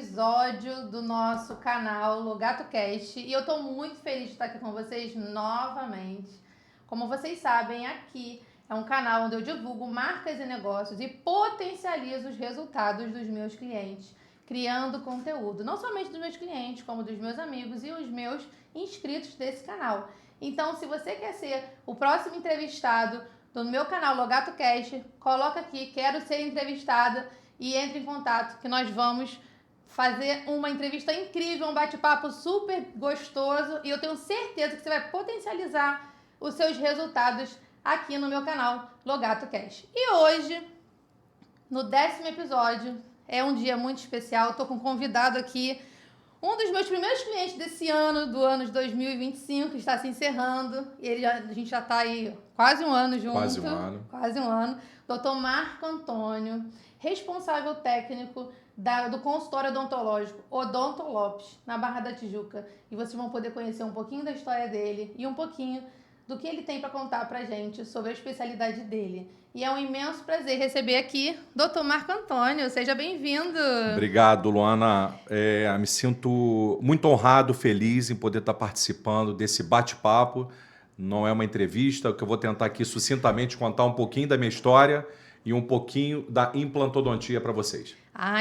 episódio do nosso canal LoGatoCast e eu estou muito feliz de estar aqui com vocês novamente. Como vocês sabem, aqui é um canal onde eu divulgo marcas e negócios e potencializo os resultados dos meus clientes, criando conteúdo, não somente dos meus clientes, como dos meus amigos e os meus inscritos desse canal. Então, se você quer ser o próximo entrevistado do meu canal LoGatoCast, coloca aqui, quero ser entrevistada, e entre em contato que nós vamos fazer uma entrevista incrível, um bate-papo super gostoso, e eu tenho certeza que você vai potencializar os seus resultados aqui no meu canal LoGatoCast. E hoje, no 10º episódio, é um dia muito especial. Eu tô com um convidado aqui, um dos meus primeiros clientes desse ano, do ano de 2025, que está se encerrando. E a gente já está aí quase um ano junto. Quase um ano. Dr. Marco Antônio, responsável técnico do consultório odontológico Odonto Lopes, na Barra da Tijuca. E vocês vão poder conhecer um pouquinho da história dele e um pouquinho do que ele tem para contar para gente sobre a especialidade dele. E é um imenso prazer receber aqui Dr. Marco Antônio. Seja bem-vindo. Obrigado, Luana. Me sinto muito honrado, feliz em poder estar participando desse bate-papo. Não é uma entrevista, que eu vou tentar aqui sucintamente contar um pouquinho da minha história e um pouquinho da implantodontia para vocês.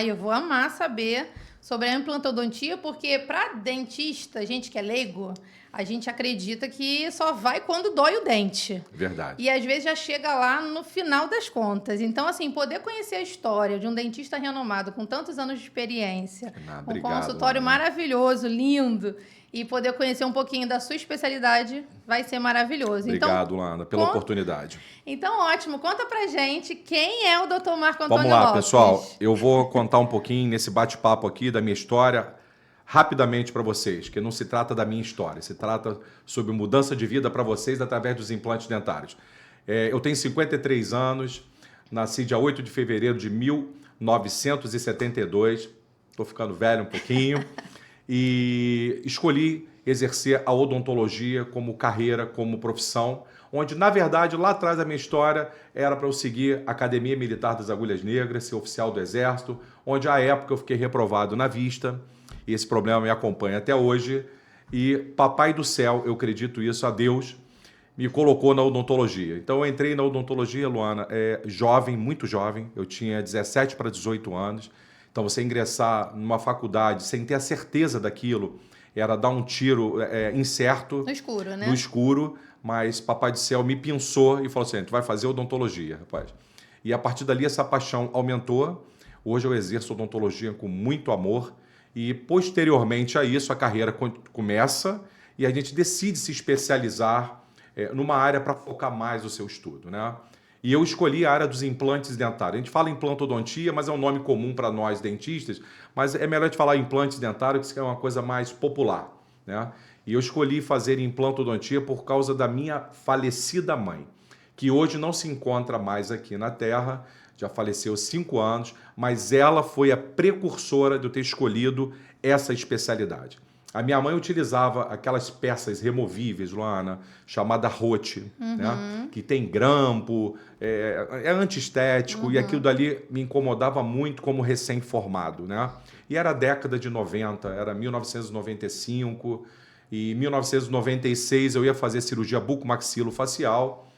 Eu vou amar saber sobre a implantodontia, porque para dentista, gente que é leigo, a gente acredita que só vai quando dói o dente. Verdade. E às vezes já chega lá no final das contas. Então, assim, poder conhecer a história de um dentista renomado com tantos anos de experiência, um consultório maravilhoso, lindo, e poder conhecer um pouquinho da sua especialidade vai ser maravilhoso. Obrigado, Luana, pela oportunidade. Então, ótimo. Conta pra gente quem é o Dr. Marco Antônio Vamos lá, Lopes. pessoal. Eu vou contar um pouquinho nesse bate-papo aqui da minha história, rapidamente para vocês, que não se trata da minha história, se trata sobre mudança de vida para vocês através dos implantes dentários. Eu tenho 53 anos, nasci dia 8 de fevereiro de 1972, estou ficando velho um pouquinho, e escolhi exercer a odontologia como carreira, como profissão, onde, na verdade, lá atrás da minha história era para eu seguir a Academia Militar das Agulhas Negras, ser oficial do Exército, onde à época eu fiquei reprovado na vista, e esse problema me acompanha até hoje, e Papai do Céu, eu acredito isso, a Deus, me colocou na odontologia. Então eu entrei na odontologia, Luana, jovem, muito jovem, eu tinha 17 para 18 anos, então você ingressar numa faculdade sem ter a certeza daquilo, era dar um tiro incerto. No escuro, né? No escuro, mas Papai do Céu me pinçou e falou assim, tu vai fazer odontologia, rapaz. E a partir dali essa paixão aumentou, hoje eu exerço odontologia com muito amor, e posteriormente a isso a carreira começa e a gente decide se especializar numa área para focar mais o seu estudo, né? E eu escolhi a área dos implantes dentários. A gente fala implantodontia, mas é um nome comum para nós dentistas, mas é melhor a gente falar implantes dentários, que é uma coisa mais popular, né? E eu escolhi fazer implantodontia por causa da minha falecida mãe, que hoje não se encontra mais aqui na Terra, já faleceu há 5 anos, mas ela foi a precursora de eu ter escolhido essa especialidade. A minha mãe utilizava aquelas peças removíveis, Luana, chamada rote, né? Que tem grampo, é antiestético, e aquilo dali me incomodava muito como recém-formado, né? E era a década de 90, era 1995, e em 1996 eu ia fazer cirurgia bucomaxilofacial,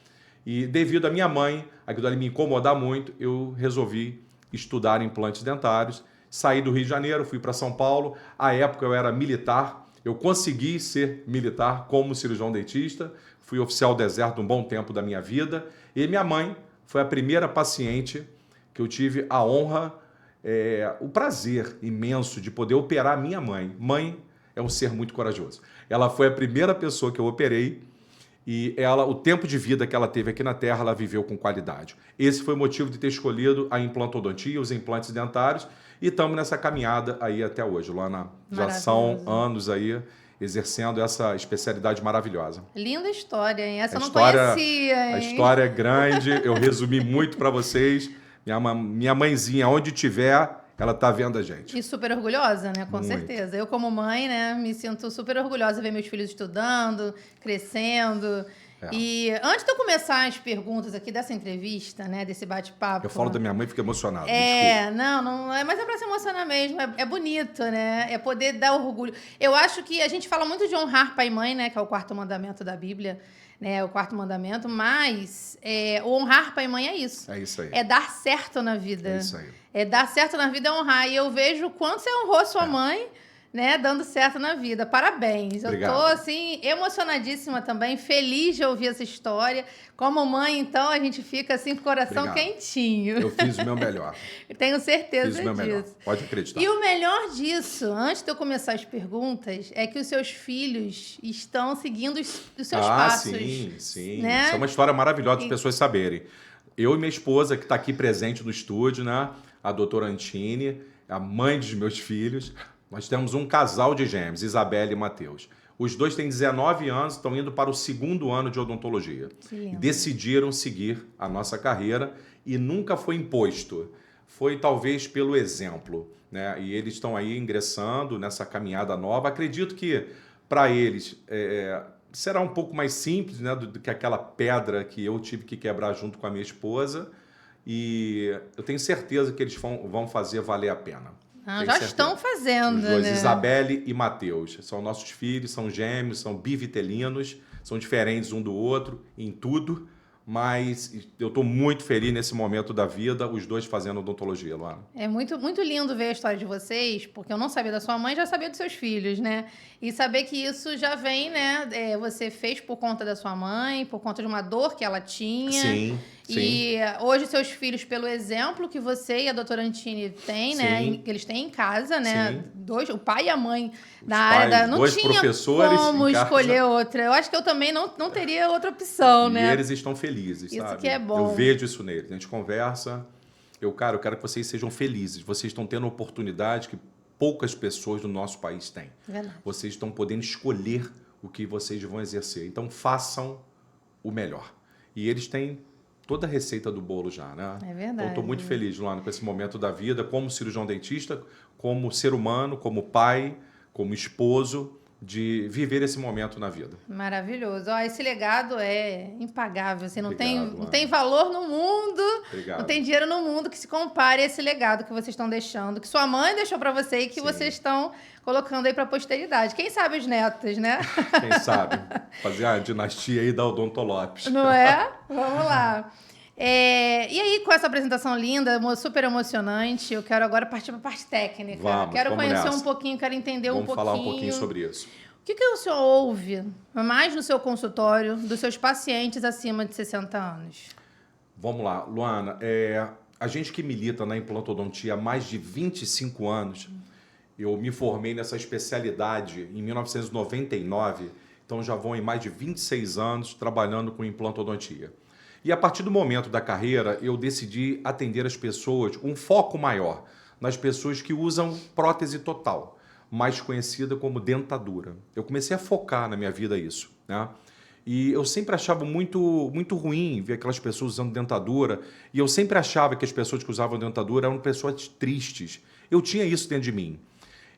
e devido à minha mãe, aquilo ali me incomodar muito, eu resolvi estudar implantes dentários. Saí do Rio de Janeiro, fui para São Paulo. À época eu era militar, eu consegui ser militar como cirurgião dentista, fui oficial do Exército um bom tempo da minha vida. E minha mãe foi a primeira paciente que eu tive a honra, o prazer imenso de poder operar minha mãe. Mãe é um ser muito corajoso. Ela foi a primeira pessoa que eu operei. E o tempo de vida que ela teve aqui na Terra, ela viveu com qualidade. Esse foi o motivo de ter escolhido a implantodontia, os implantes dentários, e estamos nessa caminhada aí até hoje, Luana. Já são anos aí exercendo essa especialidade maravilhosa. Linda história, hein? Essa eu não conhecia, hein? A história é grande, eu resumi muito para vocês. Minha mãezinha, onde tiver, ela tá vendo a gente. E super orgulhosa, né? Com muito. certeza. Eu, como mãe, né, me sinto super orgulhosa de ver meus filhos estudando, crescendo. E antes de eu começar as perguntas aqui dessa entrevista, né, desse bate-papo... Eu falo da minha mãe e fico emocionado. Não é, mas é pra se emocionar mesmo, é bonito, né? É poder dar orgulho. Eu acho que a gente fala muito de honrar pai e mãe, né, que é o 4º mandamento da Bíblia, né, o 4º mandamento, mas o honrar pai e mãe é isso. É isso aí. É dar certo na vida. É isso aí. É dar certo na vida é honrar. E eu vejo o quanto você honrou sua mãe, né, dando certo na vida. Parabéns. Obrigado. Eu tô, assim, emocionadíssima também, feliz de ouvir essa história. Como mãe, então, a gente fica, assim, com o coração quentinho. Eu fiz o meu melhor. Tenho certeza disso. Fiz o meu melhor. Pode acreditar. E o melhor disso, antes de eu começar as perguntas, é que os seus filhos estão seguindo os seus passos. Sim. Né? Isso é uma história maravilhosa para as pessoas saberem. Eu e minha esposa, que está aqui presente no estúdio, né? A doutora Antine, a mãe dos meus filhos... Nós temos um casal de gêmeos, Isabelle e Matheus. Os dois têm 19 anos, estão indo para o 2º ano de odontologia. Decidiram seguir a nossa carreira e nunca foi imposto. Foi talvez pelo exemplo, né? E eles estão aí ingressando nessa caminhada nova. Acredito que para eles será um pouco mais simples, né, do que aquela pedra que eu tive que quebrar junto com a minha esposa. E eu tenho certeza que eles vão fazer valer a pena. Já estão fazendo, os dois, né? Isabelle e Matheus. São nossos filhos, são gêmeos, são bivitelinos, são diferentes um do outro em tudo, mas eu estou muito feliz nesse momento da vida, os dois fazendo odontologia, Luana. É muito, muito lindo ver a história de vocês, porque eu não sabia da sua mãe, já sabia dos seus filhos, né? E saber que isso já vem, né? Você fez por conta da sua mãe, por conta de uma dor que ela tinha. Sim. E hoje seus filhos, pelo exemplo que você e a doutora Antine têm, né? Que eles têm em casa, né? O pai e a mãe na área da... Não dois tinha professores como escolher outra. Eu acho que eu também não teria outra opção, né? E eles estão felizes, sabe? Isso que é bom. Eu vejo isso neles. A gente conversa. Eu quero que vocês sejam felizes. Vocês estão tendo oportunidade que poucas pessoas do nosso país têm. Verdade. Vocês estão podendo escolher o que vocês vão exercer. Então, façam o melhor. E eles têm toda a receita do bolo já, né? É verdade. Então, estou muito feliz, Luana, com esse momento da vida, como cirurgião dentista, como ser humano, como pai, como esposo, de viver esse momento na vida. Maravilhoso. Esse legado é impagável. Assim, não Obrigado, tem valor no mundo, Obrigado. Não tem dinheiro no mundo que se compare a esse legado que vocês estão deixando, que sua mãe deixou para você e que vocês estão colocando aí para a posteridade. Quem sabe os netos, né? Quem sabe? Fazer a dinastia aí da Odonto Lopes. Não é? Vamos lá. E aí, com essa apresentação linda, super emocionante, eu quero agora partir para a parte técnica. Quero conhecer um pouquinho, quero entender um pouquinho. Vamos falar um pouquinho sobre isso. O que o senhor ouve mais no seu consultório dos seus pacientes acima de 60 anos? Vamos lá, Luana. A gente que milita na implantodontia há mais de 25 anos, eu me formei nessa especialidade em 1999, então já vão em mais de 26 anos trabalhando com implantodontia. E a partir do momento da carreira, eu decidi atender as pessoas, um foco maior nas pessoas que usam prótese total, mais conhecida como dentadura. Eu comecei a focar na minha vida isso, né? E eu sempre achava muito ruim ver aquelas pessoas usando dentadura, e eu sempre achava que as pessoas que usavam dentadura eram pessoas tristes. Eu tinha isso dentro de mim.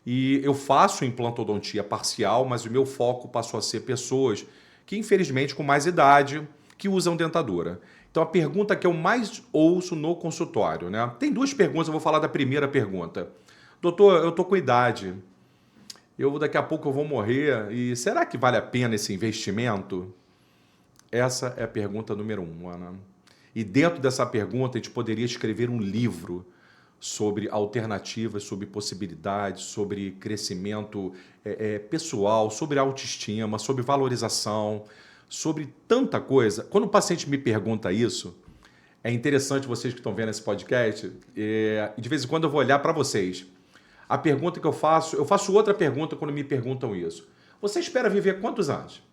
E eu faço implantodontia parcial, mas o meu foco passou a ser pessoas que, infelizmente, com mais idade, que usam dentadura. Então, a pergunta que eu mais ouço no consultório, né? Tem duas perguntas, eu vou falar da primeira pergunta. Doutor, eu tô com idade, daqui a pouco eu vou morrer, e será que vale a pena esse investimento? Essa é a pergunta número 1, Ana. E dentro dessa pergunta, a gente poderia escrever um livro sobre alternativas, sobre possibilidades, sobre crescimento pessoal, sobre autoestima, sobre valorização, sobre tanta coisa. Quando o paciente me pergunta isso, é interessante vocês que estão vendo esse podcast, de vez em quando eu vou olhar para vocês. A pergunta que eu faço outra pergunta quando me perguntam isso. Você espera viver quantos anos?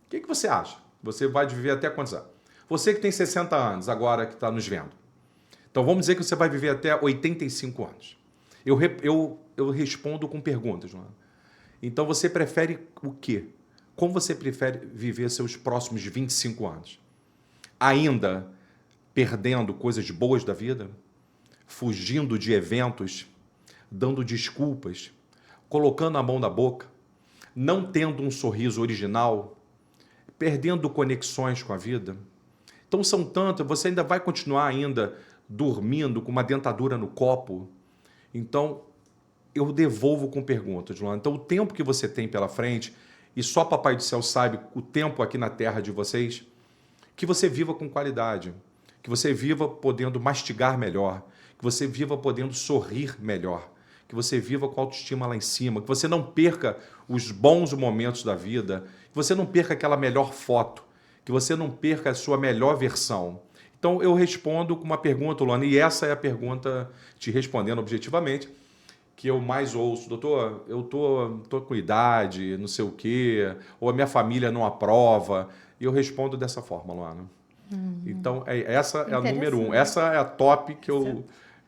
O que você acha? Você vai viver até quantos anos? Você que tem 60 anos, agora que está nos vendo. Então, vamos dizer que você vai viver até 85 anos. Eu respondo com perguntas, Joana. Então, você prefere o quê? Como você prefere viver seus próximos 25 anos? Ainda perdendo coisas boas da vida? Fugindo de eventos? Dando desculpas? Colocando a mão na boca? Não tendo um sorriso original? perdendo conexões com a vida. Então são tantas, você ainda vai continuar ainda dormindo com uma dentadura no copo. Então eu devolvo com perguntas, Luana. Então o tempo que você tem pela frente, e só Papai do Céu sabe o tempo aqui na terra de vocês, que você viva com qualidade, que você viva podendo mastigar melhor, que você viva podendo sorrir melhor, que você viva com autoestima lá em cima, que você não perca os bons momentos da vida, que você não perca aquela melhor foto, que você não perca a sua melhor versão. Então eu respondo com uma pergunta, Luana, e essa é a pergunta, te respondendo objetivamente, que eu mais ouço: doutor, eu tô com idade, não sei o quê, ou a minha família não aprova. E eu respondo dessa forma, Luana. Então, essa é a número 1. Essa é a top que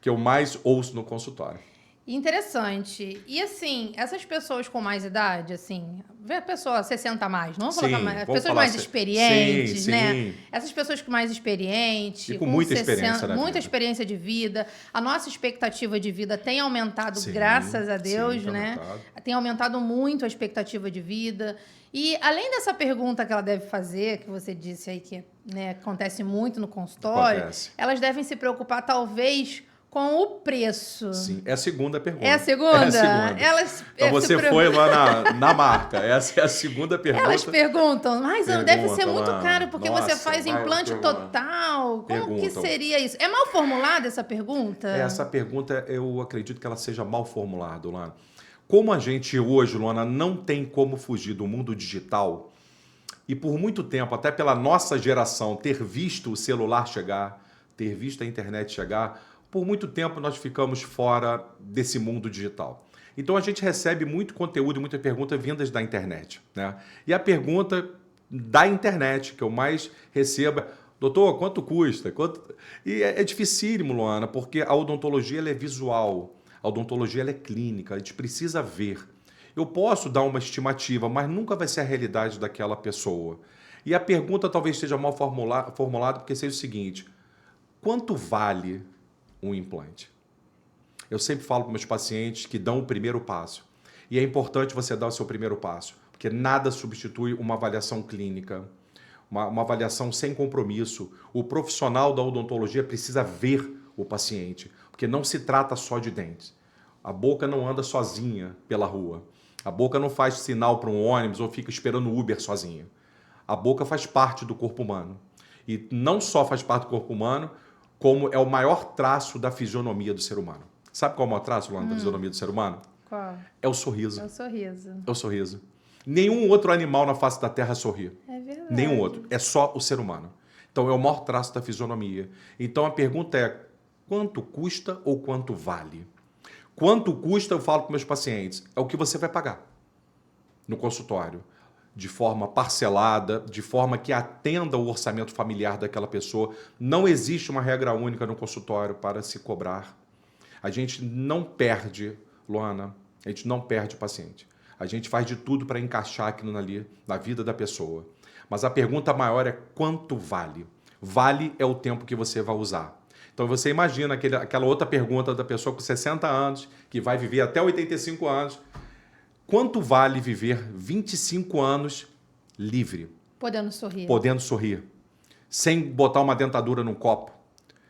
eu mais ouço no consultório. Interessante. E assim, essas pessoas com mais idade, assim, vê a pessoa 60 a mais, não vamos colocar mais, pessoas mais experientes, sim, né? sim. Essas pessoas com mais experiente, E com muita 60, experiência na muita vida. experiência de vida. A nossa expectativa de vida tem aumentado, Sim, graças a Deus, sim, tem né? aumentado. Tem aumentado muito a expectativa de vida. E além dessa pergunta que ela deve fazer, que você disse aí que, né, acontece muito no consultório, Acontece. elas devem se preocupar talvez com o preço. Sim, é a segunda pergunta. É a segunda? É a segunda. Elas, Então você foi lá na marca. Essa é a segunda pergunta. Elas perguntam, mas deve ser muito Luana. caro porque Nossa, você faz vai, implante pergunta. total. Como que Perguntam. seria isso? É mal formulada essa pergunta? Essa pergunta, eu acredito que ela seja mal formulada, Luana. Como a gente hoje, Luana, não tem como fugir do mundo digital, e por muito tempo, até pela nossa geração, ter visto o celular chegar, ter visto a internet chegar, por muito tempo nós ficamos fora desse mundo digital. Então a gente recebe muito conteúdo e muita pergunta vindas da internet, né? E a pergunta da internet que eu mais recebo é: doutor, quanto custa? E é dificílimo, Luana, porque a odontologia ela é visual, a odontologia ela é clínica, a gente precisa ver. Eu posso dar uma estimativa, mas nunca vai ser a realidade daquela pessoa. E a pergunta talvez esteja mal formulada porque seja o seguinte: quanto vale um implante? Eu sempre falo para meus pacientes que dão o primeiro passo. E é importante você dar o seu primeiro passo, porque nada substitui uma avaliação clínica, uma avaliação sem compromisso. O profissional da odontologia precisa ver o paciente, porque não se trata só de dentes. A boca não anda sozinha pela rua. A boca não faz sinal para um ônibus ou fica esperando o Uber sozinha. A boca faz parte do corpo humano. E não só faz parte do corpo humano, como é o maior traço da fisionomia do ser humano. Sabe qual é o maior traço, Luana, da fisionomia do ser humano? Qual? É o sorriso. É o sorriso. É o sorriso. Nenhum outro animal na face da Terra sorri. É verdade. Nenhum outro. É só o ser humano. Então é o maior traço da fisionomia. Então a pergunta é: quanto custa ou quanto vale? Quanto custa, eu falo para meus pacientes, é o que você vai pagar no consultório, de forma parcelada, de forma que atenda o orçamento familiar daquela pessoa. Não existe uma regra única no consultório para se cobrar. A gente não perde, Luana, a gente não perde o paciente. A gente faz de tudo para encaixar aquilo ali na vida da pessoa. Mas a pergunta maior é: quanto vale? Vale é o tempo que você vai usar. Então você imagina aquela outra pergunta da pessoa com 60 anos, que vai viver até 85 anos. Quanto vale viver 25 anos livre? Podendo sorrir. Podendo sorrir. Sem botar uma dentadura num copo.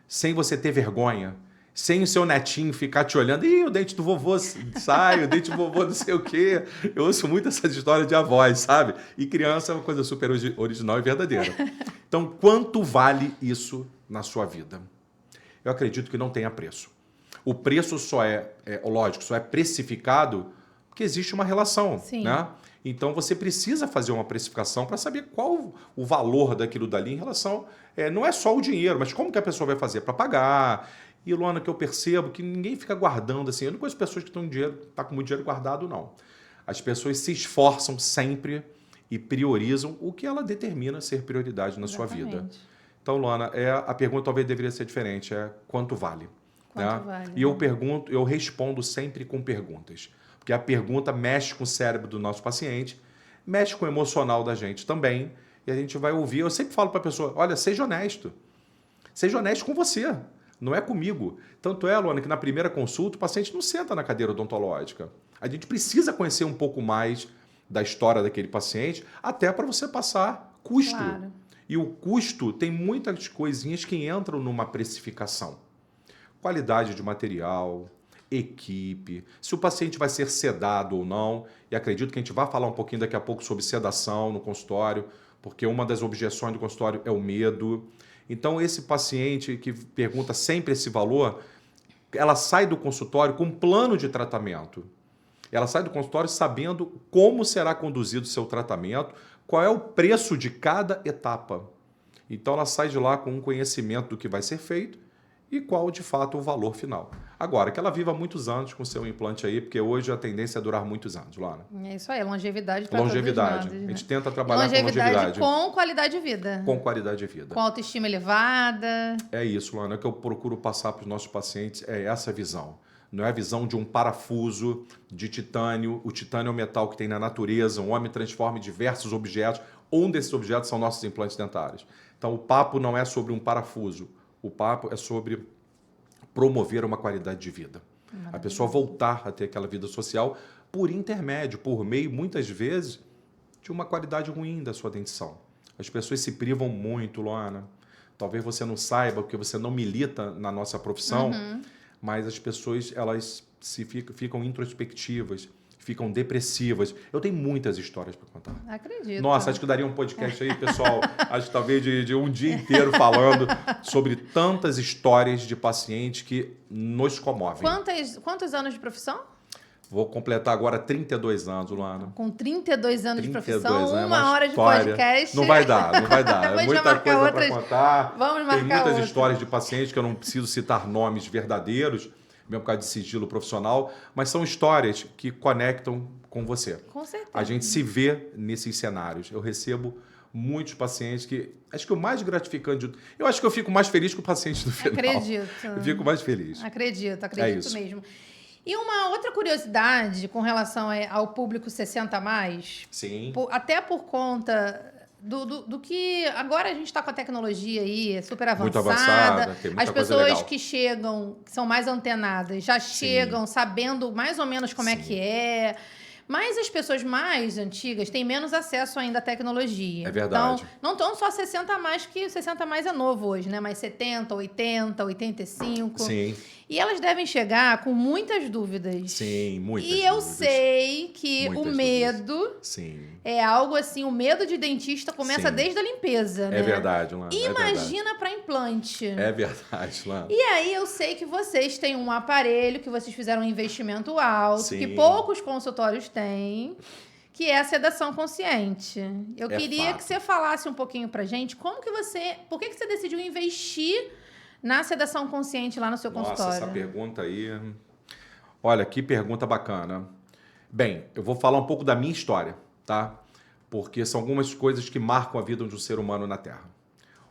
Sem você ter vergonha. Sem o seu netinho ficar te olhando. Ih, o dente do vovô sai, o dente do vovô não sei o quê. Eu ouço muito essas histórias de avós, sabe? E criança é uma coisa super original e verdadeira. Então, quanto vale isso na sua vida? Eu acredito que não tenha preço. O preço só lógico, só é precificado porque existe uma relação, Sim. né? Então você precisa fazer uma precificação para saber qual o valor daquilo dali em relação... não é só o dinheiro, mas como que a pessoa vai fazer para pagar. E, Luana, que eu percebo que ninguém fica guardando assim. Eu não conheço pessoas que estão com muito dinheiro guardado, não. As pessoas se esforçam sempre e priorizam o que ela determina ser prioridade na sua vida. Então, Luana, a pergunta talvez deveria ser diferente, é quanto vale? Quanto né? vale, E eu respondo sempre com perguntas. Porque a pergunta mexe com o cérebro do nosso paciente, mexe com o emocional da gente também, e a gente vai ouvir. Eu sempre falo para a pessoa: olha, seja honesto. Seja honesto com você, não é comigo. Tanto é, Luana, que na primeira consulta o paciente não senta na cadeira odontológica. A gente precisa conhecer um pouco mais da história daquele paciente, até para você passar Custo. Claro. E o custo tem muitas coisinhas que entram numa precificação. Qualidade de material, equipe, se o paciente vai ser sedado ou não. E acredito que a gente vai falar um pouquinho daqui a pouco sobre sedação no consultório, porque uma das objeções do consultório é o medo. Então, esse paciente que pergunta sempre esse valor, ela sai do consultório com um plano de tratamento. Ela sai do consultório sabendo como será conduzido o seu tratamento, qual é o preço de cada etapa. Então, ela sai de lá com um conhecimento do que vai ser feito e qual, de fato, o valor final. Agora, que ela viva muitos anos com o seu implante aí, porque hoje a tendência é durar muitos anos, Luana. É isso aí, longevidade para Longevidade. todos nós, né? A gente tenta trabalhar longevidade com longevidade. com qualidade de vida. Com qualidade de vida. Com autoestima elevada. É isso, Luana. O que eu procuro passar para os nossos pacientes é essa visão. Não é a visão de um parafuso de titânio. O titânio é um metal que tem na natureza. Um homem transforma em diversos objetos. Um desses objetos são nossos implantes dentários. Então, o papo não é sobre um parafuso. O papo é sobre promover uma qualidade de vida. A pessoa voltar a ter aquela vida social por intermédio, por meio, muitas vezes, de uma qualidade ruim da sua dentição. As pessoas se privam muito, Luana. Talvez você não saiba, porque você não milita na nossa profissão, mas as pessoas elas ficam introspectivas, ficam depressivas. Eu tenho muitas histórias para contar. Acredito. Nossa, acho que daria um podcast aí, pessoal, acho que talvez de um dia inteiro falando sobre tantas histórias de pacientes que nos comovem. Quantos anos de profissão? Vou completar agora 32 anos, Luana. Com 32 anos de 32 profissão, é uma hora história. de podcast. Não vai dar. É muita coisa para contar. Vamos marcar Tem muitas outras. histórias de pacientes que eu não preciso citar nomes verdadeiros, mesmo por causa de sigilo profissional, mas são histórias que conectam com você. Com certeza. A gente se vê nesses cenários. Eu recebo muitos pacientes que... Acho que o mais gratificante... Eu acho que eu fico mais feliz que o paciente no final. Acredito. Eu fico mais feliz. Acredito isso. mesmo. E uma outra curiosidade com relação ao público 60 a mais, Sim. até por conta do que agora a gente está com a tecnologia aí super avançada. Muito avançada, tem muita as coisa pessoas legal. que chegam, que são mais antenadas, já chegam sabendo mais ou menos como é que é. Mas as pessoas mais antigas têm menos acesso ainda à tecnologia. É verdade. Então, não estão só 60 a mais, que 60 a mais é novo hoje, né? Mas 70, 80, 85. Sim. E elas devem chegar com muitas dúvidas. Sim, muitas E eu dúvidas. sei que Muitas o medo Sim. é algo assim, o medo de dentista começa Sim. desde a limpeza, né? É verdade, Lana. Imagina para implante. É verdade, Lana. E aí eu sei que vocês têm um aparelho, que vocês fizeram um investimento alto, Sim. que poucos consultórios têm, que é a sedação consciente. Eu queria fato. que você falasse um pouquinho pra gente por que você decidiu investir na sedação consciente lá no seu consultório? Nossa, essa pergunta aí... Olha, que pergunta bacana. Bem, eu vou falar um pouco da minha história, tá? Porque são algumas coisas que marcam a vida de um ser humano na Terra.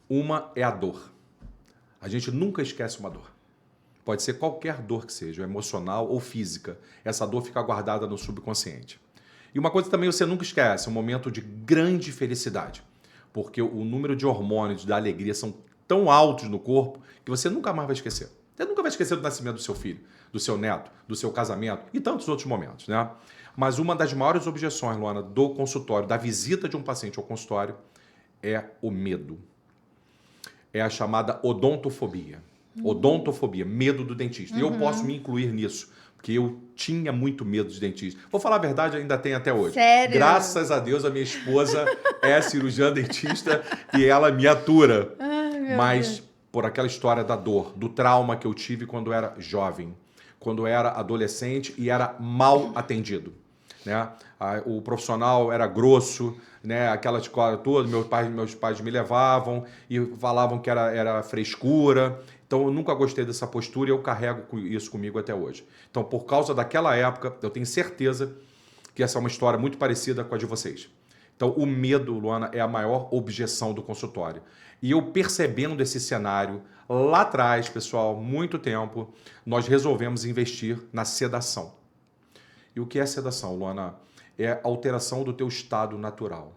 Uma é a dor. A gente nunca esquece uma dor. Pode ser qualquer dor que seja, emocional ou física. Essa dor fica guardada no subconsciente. E uma coisa também você nunca esquece, um momento de grande felicidade. Porque o número de hormônios da alegria são tão altos no corpo que você nunca mais vai esquecer. Você nunca vai esquecer do nascimento do seu filho, do seu neto, do seu casamento e tantos outros momentos, né? Mas uma das maiores objeções, Luana, do consultório, da visita de um paciente ao consultório, é o medo. É a chamada odontofobia. Odontofobia, medo do dentista. E eu posso me incluir nisso, porque eu tinha muito medo de dentista. Vou falar a verdade, ainda tenho até hoje. Sério? Graças a Deus, a minha esposa é cirurgiã dentista e ela me atura. Mas por aquela história da dor, do trauma que eu tive quando era jovem, quando era adolescente e era mal atendido, né? O profissional era grosso, né? Aquela escola toda, meus pais me levavam e falavam que era frescura. Então, eu nunca gostei dessa postura e eu carrego isso comigo até hoje. Então, por causa daquela época, eu tenho certeza que essa é uma história muito parecida com a de vocês. Então, o medo, Luana, é a maior objeção do consultório. E eu percebendo esse cenário, lá atrás, pessoal, muito tempo, nós resolvemos investir na sedação. E o que é sedação, Luana? É a alteração do teu estado natural.